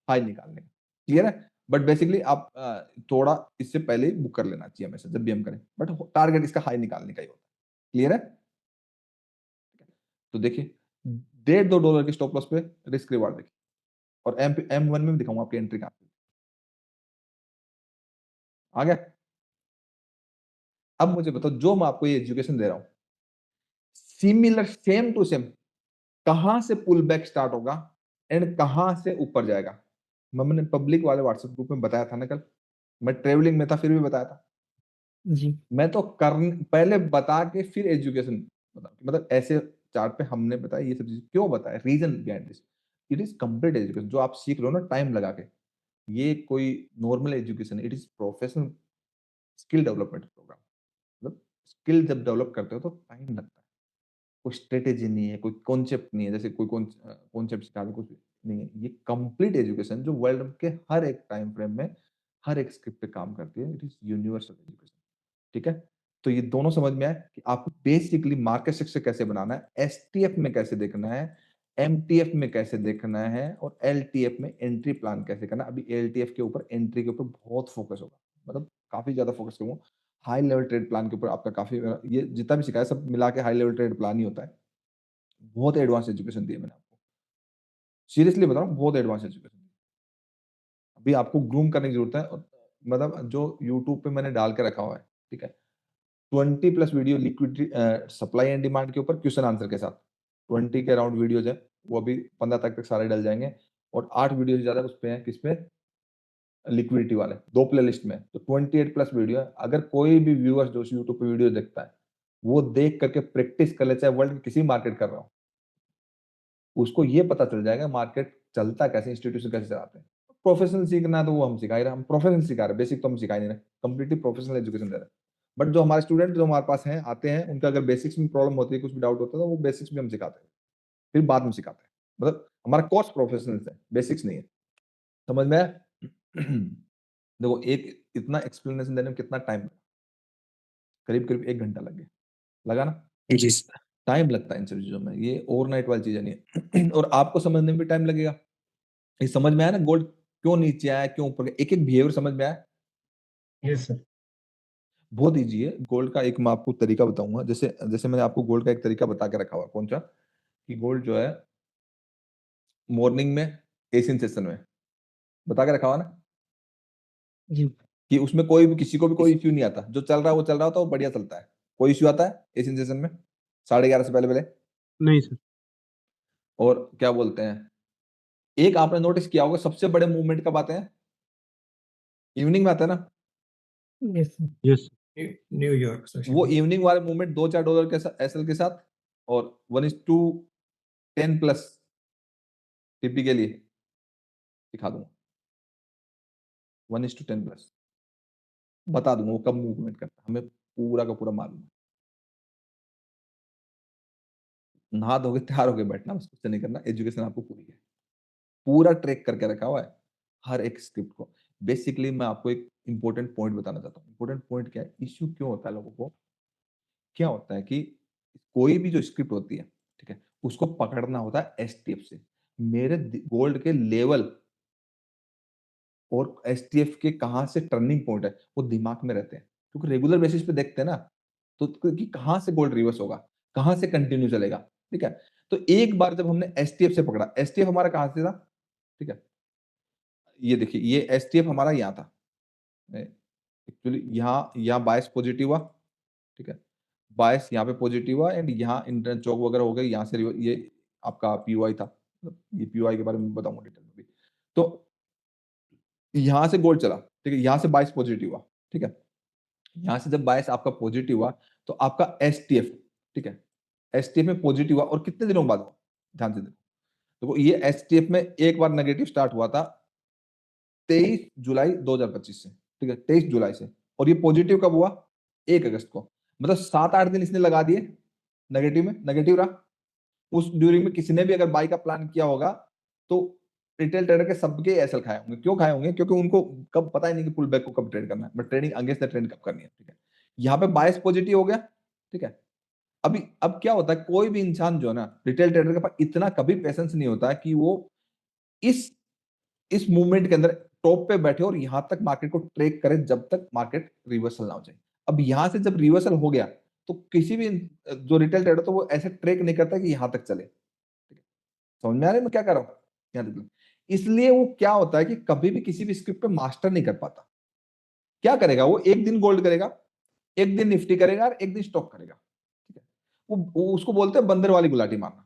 Speaker 1: हाई निकालने का। क्लियर है? बट बेसिकली आप थोड़ा इससे पहले बुक कर लेना चाहिए हमेशा जब भी हम करें, बट टारगेट इसका हाई निकालने का ही होता है। क्लियर है? तो देखिए, $1.5-2 के स्टॉप लॉस पे रिस्क रिवार्ड देखिए, और M1 में भी दिखाऊंगा आपकी एंट्री कहां पे। आ गया? अब मुझे बताओ, जो मैं आपको ये एजुकेशन दे रहा हूं, सिमिलर सेम टू सेम, कहां से पुल बैक स्टार्ट होगा एंड कहां से ऊपर जाएगा, मैंने पब्लिक वाले व्हाट्सएप ग्रुप में बताया था ना कल, मैं ट्रेवलिंग में था फिर भी बताया था।
Speaker 2: जी
Speaker 1: मैं तो पहले बता के फिर एजुकेशन बता, मतलब ऐसे चार्ट पे हमने बताया, ये सब चीज क्यों बताया, reason behind this, it is complete education जो आप सीख रहे हो ना टाइम लगा के, ये कोई normal education, it is professional skill development program. मतलब स्किल जब डेवलप करते हो तो टाइम लगता है, कोई स्ट्रेटेजी नहीं है, कोई कॉन्सेप्ट नहीं है, जैसे कोई कॉन्सेप्ट सिखा दे कुछ भी नहीं है, ये कंप्लीट एजुकेशन जो वर्ल्ड के हर एक टाइम फ्रेम में हर एक स्क्रिप्ट पे काम करती है, इट इज यूनिवर्सल एजुकेशन। ठीक है, तो ये दोनों समझ में आए कि आपको बेसिकली मार्केट स्ट्रक्चर कैसे बनाना है, एसटीएफ में कैसे देखना है, एमटीएफ में कैसे देखना है, और एलटीएफ में एंट्री प्लान कैसे करना है। अभी एलटीएफ के ऊपर, एंट्री के ऊपर बहुत फोकस होगा, मतलब काफी ज्यादा फोकस करूंगा। हाई लेवल ट्रेड प्लान के ऊपर आपका काफी, ये जितना भी सिखाया सब मिला के हाई लेवल ट्रेड प्लान ही होता है। बहुत एडवांस एजुकेशन दी है मैंने आपको, सीरियसली बता रहा हूँ, बहुत एडवांस एजुकेशन। अभी आपको ग्रूम करने की जरूरत है, मतलब जो यूट्यूब पे मैंने डाल के रखा हुआ है, ठीक है, 20+ video liquidity supply and demand के ऊपर क्वेश्चन आंसर के साथ, 20 के अराउंड वीडियोज है, वो अभी 15 तक सारे डल जाएंगे। और 8 वीडियो से ज्यादा उस पे है, किस पे, लिक्विडिटी वाले 2 प्लेलिस्ट में, तो 28+ वीडियो है। अगर कोई भी व्यूअर जो यूट्यूब पे वीडियो देखता है, वो देख करके प्रैक्टिस कर ले, चाहे वर्ल्ड में किसी मार्केट कर रहा हो, उसको ये पता चल जाएगा मार्केट चलता कैसे, इंस्टीट्यूशन कैसे चलाते हैं। प्रोफेशनल सीखना है तो वो हम सिखा ही रहे, हम प्रोफेशनल सिखा रहे हैं, बेसिक तो हम सिखा ही नहीं रहे, कंप्लीटली प्रोफेशनल एजुकेशन दे रहे हैं। बट जो हमारे स्टूडेंट जो हमारे पास हैं, आते हैं, उनका अगर बेसिक्स में प्रॉब्लम होती है, कुछ भी डाउट होता है, तो वो बेसिक्स भी हम सिखाते हैं, फिर बाद में सिखाते हैं। मतलब हमारा कोर्स प्रोफेशनल है, बेसिक्स नहीं है। समझ में आया? देखो, एक इतना एक्सप्लेनेशन देने में कितना टाइम, करीब करीब 1 घंटा लग गया, लगा ना?
Speaker 4: जी सर।
Speaker 1: टाइम लगता है इन सब चीजों में, ये ओवरनाइट वाली चीजें नहीं है। और आपको समझने में भी टाइम लगेगा। ये समझ में आया ना, गोल्ड क्यों नीचे आया, क्यों ऊपर गया, एक एक बिहेवियर समझ में आया?
Speaker 2: Yes sir.
Speaker 1: बहुत ईजी है। गोल्ड का एक मैं आपको तरीका बताऊंगा, जैसे जैसे मैंने आपको गोल्ड का एक तरीका बता के रखा हुआ, कौन सा, कि गोल्ड जो है मॉर्निंग में एशियन सेशन में बता के रखा हुआ ना,
Speaker 2: जी।
Speaker 1: कि उसमें कोई भी, किसी को भी कोई इश्यू नहीं आता, जो चल रहा है वो चल रहा होता है, वो बढ़िया चलता है। कोई इश्यू आता है एशियन सेशन में 11:30 से पहले पहले?
Speaker 2: नहीं सर।
Speaker 1: और क्या बोलते हैं, एक आपने नोटिस किया होगा, सबसे बड़े मूवमेंट कब आते हैं? इवनिंग में आते हैं ना।
Speaker 2: Yes sir. यस।
Speaker 6: न्यूयॉर्क
Speaker 1: वो इवनिंग वाले मूवमेंट $2-4 के एसएल के साथ, और 1:10+ टीपी के लिए दिखा दूंगा, 1:10+, बता दूंगा वो कब मूवमेंट करता है, हमें पूरा का पूरा मालूम है। नहा धोके तैयार होके बैठना, बस कुछ नहीं करना, एजुकेशन आपको पूरी है, पूरा ट्रैक करके रखा हुआ है हर एक स्क्रिप्ट को। बेसिकली मैं आपको एक इंपॉर्टेंट पॉइंट बताना चाहता हूँ। इंपॉर्टेंट पॉइंट क्या है, इश्यू क्यों होता है लोगों को, क्या होता है कि कोई भी जो स्क्रिप्ट होती है, ठीक है, उसको पकड़ना होता है एसटीएफ से। मेरे गोल्ड के लेवल और एसटीएफ के कहां से टर्निंग पॉइंट है, वो दिमाग में रहते हैं, क्योंकि रेगुलर बेसिस पे देखते हैं ना, तो कि कहां से गोल्ड रिवर्स होगा, कहां से कंटिन्यू चलेगा। ठीक है, तो एक बार जब हमने एसटीएफ से पकड़ा, एसटीएफ हमारा कहां से था, ठीक है, ये देखिए, ये एसटीएफ हमारा यहाँ था, एक्चुअली यहाँ बायस पॉजिटिव हुआ, ठीक है, बायस यहाँ पे पॉजिटिव हुआ, एंड यहाँ इंटरनेट चौक वगैरह हो गए, यहाँ से ये आपका पीयूआई था, ये पीयूआई के बारे में बताऊंगा डिटेल में भी। तो यहाँ से गोल्ड चला, ठीक है, यहाँ से बायस पॉजिटिव हुआ, ठीक है, यहाँ से जब बायस आपका पॉजिटिव हुआ, तो आपका एसटीएफ, ठीक है, एसटीएफ में पॉजिटिव हुआ, और कितने दिनों बाद हुआ, ध्यान से देखो। तो ये एसटीएफ में एक बार नेगेटिव स्टार्ट हुआ था 23 जुलाई 2025 से, ठीक है, 23 जुलाई से, और ये पॉजिटिव कब हुआ, 1 अगस्त को। मतलब 7-8 दिन इसने लगा दिए नेगेटिव में, नेगेटिव रहा। उस ड्यूरिंग में किसी ने भी अगर बाई का प्लान किया होगा, तो रिटेल ट्रेडर के सबके एसएल खाए होंगे। क्यों खाए होंगे? क्योंकि उनको कब पता ही नहीं कि पुल बैक को कब ट्रेड करना है, but trading against the trend कब करनी है। ठीक है, यहाँ पे बायस पॉजिटिव हो गया, ठीक है। अब क्या होता है, कोई भी इंसान जो है ना, रिटेल ट्रेडर के पास इतना कभी पेशेंस नहीं होता कि वो इस मूवमेंट के अंदर टॉप पे बैठे और यहां तक मार्केट को ट्रेक करे जब तक मार्केट रिवर्सल ना हो जाए। अब यहां से जब रिवर्सल हो गया, तो किसी भी जो रिटेल ट्रेडर, तो वो ऐसे ट्रेक नहीं करता कि यहां तक चले। ठीक है, समझ में आ रहा है मैं क्या कर रहा हूं? यहाँ देखो, इसलिए वो क्या होता है कि कभी भी किसी भी स्क्रिप्ट पे मास्टर नहीं कर पाता। क्या करेगा वो, एक दिन गोल्ड करेगा, एक दिन निफ्टी करेगा, और एक दिन स्टॉक करेगा। ठीक है, वो उसको बोलते हैं बंदर वाली गुलाटी मारना।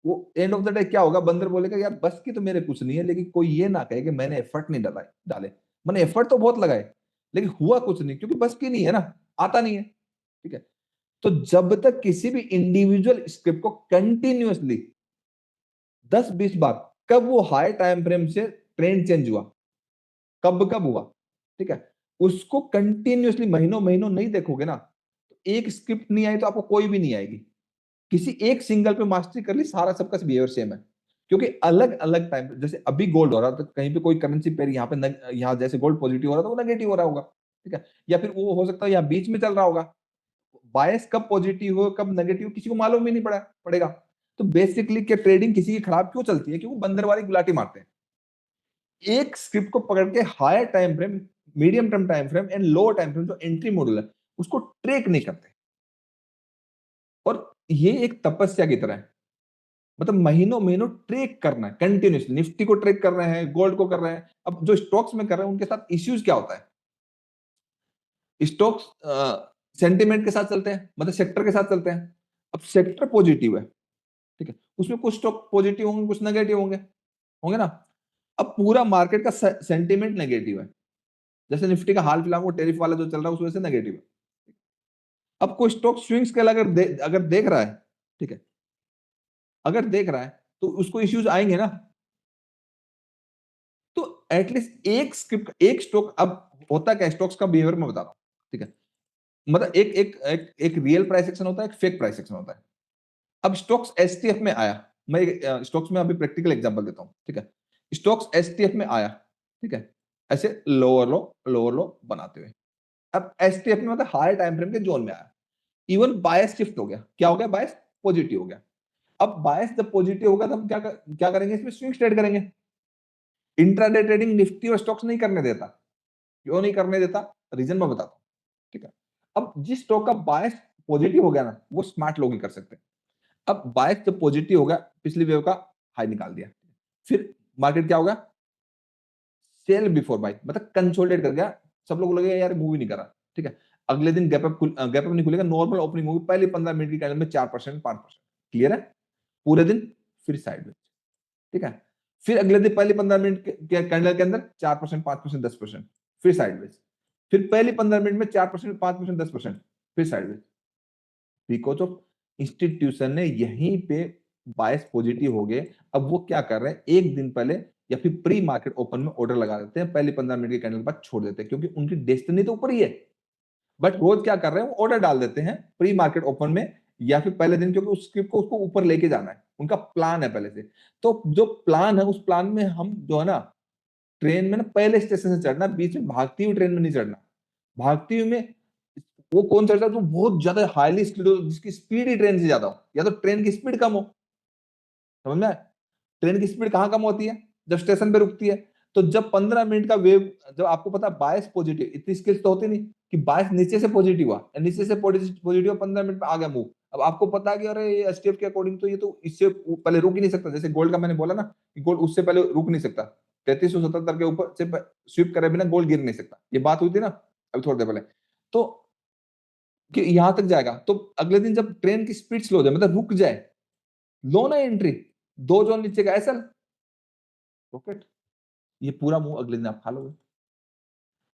Speaker 1: वो एंड ऑफ द डे क्या होगा, बंदर बोलेगा यार बस की तो मेरे कुछ नहीं है, लेकिन कोई ये ना कहे कि मैंने एफर्ट नहीं डाले, मैंने एफर्ट तो बहुत लगाए, लेकिन हुआ कुछ नहीं, क्योंकि बस की नहीं है ना, आता नहीं है। ठीक है, तो जब तक किसी भी इंडिविजुअल स्क्रिप्ट को कंटिन्यूअसली 10-20 बार, कब वो हाई टाइम फ्रेम से ट्रेंड चेंज हुआ, कब कब हुआ, ठीक है, उसको कंटिन्यूअसली महीनों महीनों नहीं देखोगे ना, तो एक स्क्रिप्ट नहीं आई तो आपको कोई भी नहीं आएगी। किसी एक सिंगल पे मास्टरी कर ली, सारा सबका बिहेवियर सेम है, क्योंकि अलग अलग टाइम, जैसे अभी गोल्ड हो रहा तो कहीं पे कोई करेंसी पेयर यहाँ पे यहाँ जैसे गोल्ड पॉजिटिव हो रहा था वो नेगेटिव हो रहा होगा, ठीक है, या फिर वो हो सकता है यहाँ बीच में चल रहा होगा। बायस कब पॉजिटिव हो कब नेगेटिव किसी को मालूम ही नहीं पड़ेगा। तो बेसिकली क्या ट्रेडिंग किसी की खराब क्यों चलती है? क्योंकि बंदरवारी गुलाटी मारते हैं। एक स्क्रिप्ट को पकड़ के higher time frame, medium term time frame and lower time frame जो एंट्री मॉडल है उसको ट्रेक नहीं करते। और ये एक तपस्या की तरह है, मतलब महीनों महीनों ट्रेक करना है कंटिन्यूसली। निफ्टी को ट्रेक कर रहे हैं, गोल्ड को कर रहे हैं। अब जो स्टॉक्स में कर रहे हैं उनके साथ इश्यूज क्या होता है? स्टॉक्स सेंटिमेंट के साथ चलते हैं, मतलब सेक्टर के साथ चलते हैं। अब सेक्टर पॉजिटिव है, ठीक है, उसमें कुछ स्टॉक पॉजिटिव होंगे कुछ नेगेटिव होंगे होंगे ना। अब पूरा मार्केट का सेंटिमेंट नेगेटिव है, जैसे निफ्टी का हाल फिलहाल वो टेरिफ वाला जो चल रहा है उस वजह से नेगेटिव है। अब कोई स्टॉक स्विंग्स के अगर देख रहा है, ठीक है, अगर देख रहा है तो उसको इश्यूज आएंगे ना। तो एटलीस्ट एक स्क्रिप्ट एक स्टॉक, अब होता क्या स्टॉक्स का बिहेवियर मैं बता रहा हूं, ठीक है, मतलब एक रियल प्राइस एक्शन होता है, एक फेक प्राइस एक्शन होता है। अब स्टॉक्स एसटीएफ में आया, मैं स्टॉक्स में अभी प्रैक्टिकल एग्जांपल देता हूं, ठीक है। स्टॉक्स एसटीएफ में आया, ठीक है, ऐसे लोअर लो बनाते हुए। अब एसटीएफ में मतलब हायर टाइम फ्रेम के जोन में आया, इवन बायस शिफ्ट हो गया। क्या हो गया? बायस पॉजिटिव हो गया। अब बायस जब पॉजिटिव होगा तो हम क्या करेंगे? इसमें स्विंग ट्रेड करेंगे। इंट्राडे ट्रेडिंग निफ्टी और स्टॉक्स नहीं करने देता। क्यों नहीं करने देता? रीजन मैं बताता हूं, ठीक है। अब जिस स्टॉक का बायस पॉजिटिव हो गया ना, वो स्मार्ट लोग ही कर सकते हैं। अब बायस जब पॉजिटिव हो गया, पिछली वेव का हाई निकाल दिया, फिर मार्केट क्या होगा? सेल बिफोर बाय, मतलब कंसोलिडेट कर गया। सब लोग लगे यार मूव ही नहीं कर रहा, ठीक है। अगले दिन गैप अप नहीं खुलेगा, नॉर्मल ओपनिंग होगी, पहले 15 मिनट की कैंडल में 4% 5%, क्लियर है? पूरे दिन फिर साइडवेज, ठीक है। फिर अगले दिन पहले 15 मिनट के कैंडल के अंदर 4% 5% 10%, फिर साइडवेज। फिर पहले 15 मिनट में 4% 5% 10%, फिर साइडवेज। बिकॉज ऑफ इंस्टीट्यूशन ने यहीं पे बायस पॉजिटिव हो गए। अब वो क्या कर रहे हैं? एक दिन पहले या फिर प्री मार्केट ओपन में ऑर्डर लगा देते हैं, पहले 15 मिनट के कैंडल के बाद छोड़ देते हैं, क्योंकि उनकी डेस्टिनी तो ऊपर ही है। बट रोज क्या कर रहे हैं? वो ऑर्डर डाल देते हैं प्री मार्केट ओपन में या फिर पहले दिन, क्योंकि उस स्क्रिप्ट को उसको ऊपर लेके जाना है, उनका प्लान है पहले से। तो जो प्लान है उस प्लान में हम जो है ना, ट्रेन में ना पहले स्टेशन से चढ़ना, बीच में भागती हुई ट्रेन में नहीं चढ़ना। भागती हुई में वो कौन चढ़ता है? जो बहुत ज्यादा हाईली स्पीड हो, जिसकी स्पीड ही ट्रेन से ज्यादा हो, या तो ट्रेन की स्पीड कम हो। समझ में आया? ट्रेन की स्पीड कहां कम होती है? जब स्टेशन पे रुकती है। तो जब 15 मिनट का वेव, जब आपको पता बायस पॉजिटिव, इतनी स्किल्स तो होती नहीं कि बायस नीचे से पॉजिटिव हुआ, नीचे से पॉजिटिव 15 मिनट में आ गया मूव। अब आपको पता है कि अरे ये एसटीएफ के अकॉर्डिंग तो ये तो इससे पहले रुक ही नहीं सकता। जैसे गोल्ड का मैंने बोला ना कि गोल्ड उससे पहले रुक नहीं सकता, 3377 के ऊपर से स्विप करे बिना गोल्ड गिर नहीं सकता। ये बात हुई थी ना अभी थोड़ी देर पहले। तो कि यहां तक जाएगा, तो अगले दिन जब ट्रेन की स्पीड स्लो हो जाए, मतलब रुक जाए, लो ना एंट्री, 2 जोन नीचे का एसएल रॉकेट, ये पूरा मुंह अगले दिन आप खा लोगे।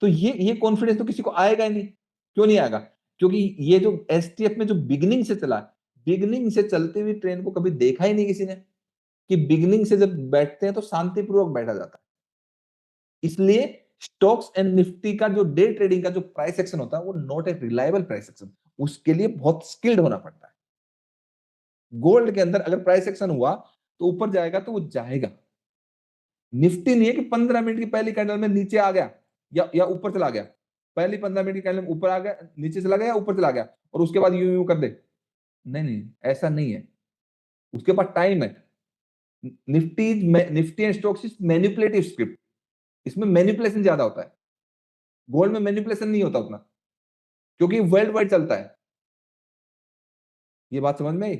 Speaker 1: तो ये कॉन्फिडेंस तो किसी को आएगा ही नहीं। क्यों नहीं आएगा? क्योंकि ये जो एसटीएफ में जो बिगनिंग से चला, बिगनिंग से चलते हुए ट्रेन को कभी देखा ही नहीं किसी ने, कि बिगनिंग से जब बैठते हैं तो शांतिपूर्वक बैठा जाता है। इसलिए स्टॉक्स एंड निफ्टी का जो डे ट्रेडिंग का जो प्राइस एक्शन होता है वो not a reliable price action, उसके लिए बहुत स्किल्ड होना पड़ता है। गोल्ड के अंदर अगर प्राइस एक्शन हुआ तो ऊपर जाएगा तो वो जाएगा। निफ्टी नहीं है कि 15 मिनट की पहली कैंडल में नीचे आ गया या ऊपर चला गया। पहली 15 मिनट की कैंडल में ऊपर आ गया, नीचे चला गया या ऊपर चला गया, और उसके बाद यूं यूं कर दे। नहीं नहीं, ऐसा नहीं है। उसके पास टाइम है। Nifty and stocks is manipulative script, इसमें मैनिपुलेशन ज्यादा होता है। गोल्ड में मैनिपुलेशन नहीं होता उतना, क्योंकि वर्ल्ड वाइड चलता है। ये बात समझ में आई?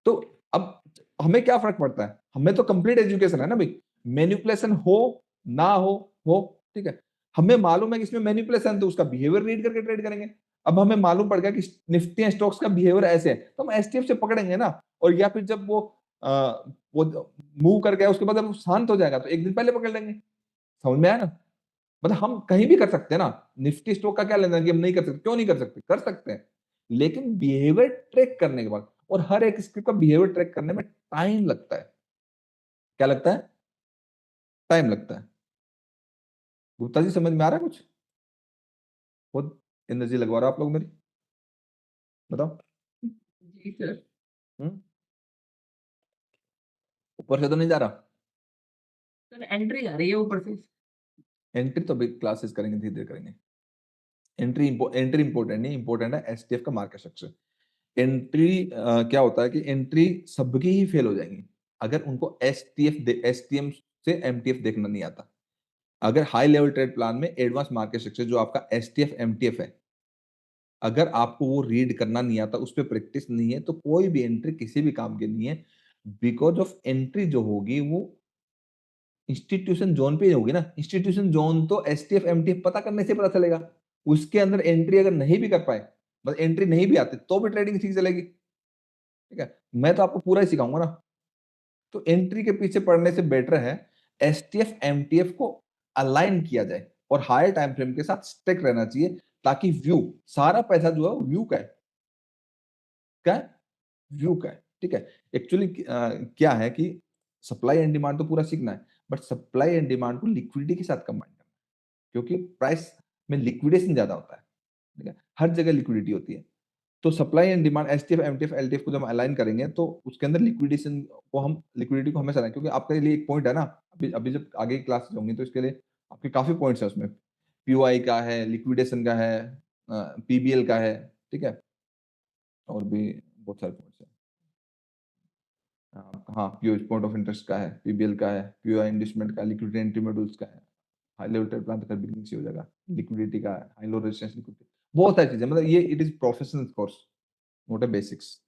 Speaker 1: तो अब हमें क्या फर्क पड़ता है? हमें तो कंप्लीट एजुकेशन है ना भाई। मैनिपुलेशन हो ना हो, ठीक है। हमें मालूम है कि इसमें मैनिपुलेशन, तो उसका बिहेवियर रीड करके ट्रेड करेंगे। अब हमें मालूम पड़ गया कि निफ्टी एंड स्टॉक्स का बिहेवियर ऐसे है, तो हम एसटीएफ से पकड़ेंगे ना। और या फिर जब वो मूव कर गया उसके बाद जब वो शांत हो जाएगा तो एक दिन पहले पकड़ लेंगे। समझ में आया ना? मतलब हम कहीं भी कर सकते हैं ना। निफ्टी स्टॉक का क्या लेना है कि हम नहीं कर सकते? क्यों नहीं कर सकते? कर सकते हैं, लेकिन बिहेवियर ट्रैक करने के बाद। और हर एक स्क्रिप्ट का बिहेवियर ट्रैक करने में टाइम लगता है। क्या लगता है? टाइम लगता है। गुप्ता जी समझ में आ रहा है कुछ? बहुत एनर्जी लगवा रहा आप लोग मेरी, बताओ।
Speaker 3: जी सर।
Speaker 1: हम्म? ऊपर से तो नहीं जा रहा,
Speaker 3: सर एंट्री आ रही है ऊपर से।
Speaker 1: एंट्री तो अभी क्लासेस करेंगे, धीरे धीरे करेंगे। एंट्री इंपॉर्टेंट नहीं, इंपॉर्टेंट है एसटीएफ का मार्केट स्ट्रक्चर। एंट्री क्या होता है कि एंट्री सबकी ही फेल हो जाएंगी अगर उनको एसटीएम से एमटीएफ देखना नहीं आता। अगर हाई लेवल ट्रेड प्लान में एडवांस मार्केट स्ट्रक्चर जो आपका एसटीएफ एमटीएफ है, अगर आपको वो रीड करना नहीं आता, उस पर प्रैक्टिस नहीं है, तो कोई भी एंट्री किसी भी काम की नहीं है। बिकॉज ऑफ एंट्री जो होगी वो इंस्टीट्यूशन जोन पे ही होगी ना। इंस्टीट्यूशन जोन तो एसटीएफ एमटीएफ पता करने से पता चलेगा। उसके अंदर एंट्री अगर नहीं भी कर पाए, बस एंट्री नहीं भी आती तो भी ट्रेडिंग ठीक चलेगी। ठीक है, मैं तो आपको पूरा ही सिखाऊंगा ना। तो एंट्री के पीछे पड़ने से बेटर है एसटीएफ एमटीएफ को अलाइन किया जाए और हायर टाइम फ्रेम के साथ स्टिक रहना चाहिए, ताकि व्यू, सारा पैसा जो है व्यू का है, क्या है, व्यू का है। ठीक है, एक्चुअली क्या है कि सप्लाई एंड डिमांड तो पूरा सीखना है, बट सप्लाई एंड डिमांड को लिक्विडिटी के साथ कंबाइन करना है, क्योंकि प्राइस में लिक्विडेशन ज्यादा होता है। ठीक है, हर जगह लिक्विडिटी होती है। तो supply and demand STF MTF LTF को जब अलाइन करेंगे तो उसके अंदर लिक्विडिटी को हमेशा लाएं, क्योंकि आपके लिए एक पॉइंट है ना, अभी अभी जब आगे की क्लास होंगी तो इसके लिए आपके काफी पॉइंट्स है उसमें। पीओआई का है, लिक्विडेशन का है, पीबीएल का है। ठीक है, और भी बहुत सारे पॉइंट्स हैं। हाँ, पॉइंट ऑफ इंटरेस्ट का है, पीबीएल का है, पीओआई इन्वेस्टमेंट का, लिक्विडिटी एंट्री मॉड्यूल्स का है, हाई लेवल ट्रेड प्लान तक बिगिनिंग से हो जाएगा, लिक्विडिटी का है, हाई लो रेजिस्टेंस लिक्विडिटी, बहुत सारी चीजें। मतलब ये it is professional course, not a basics.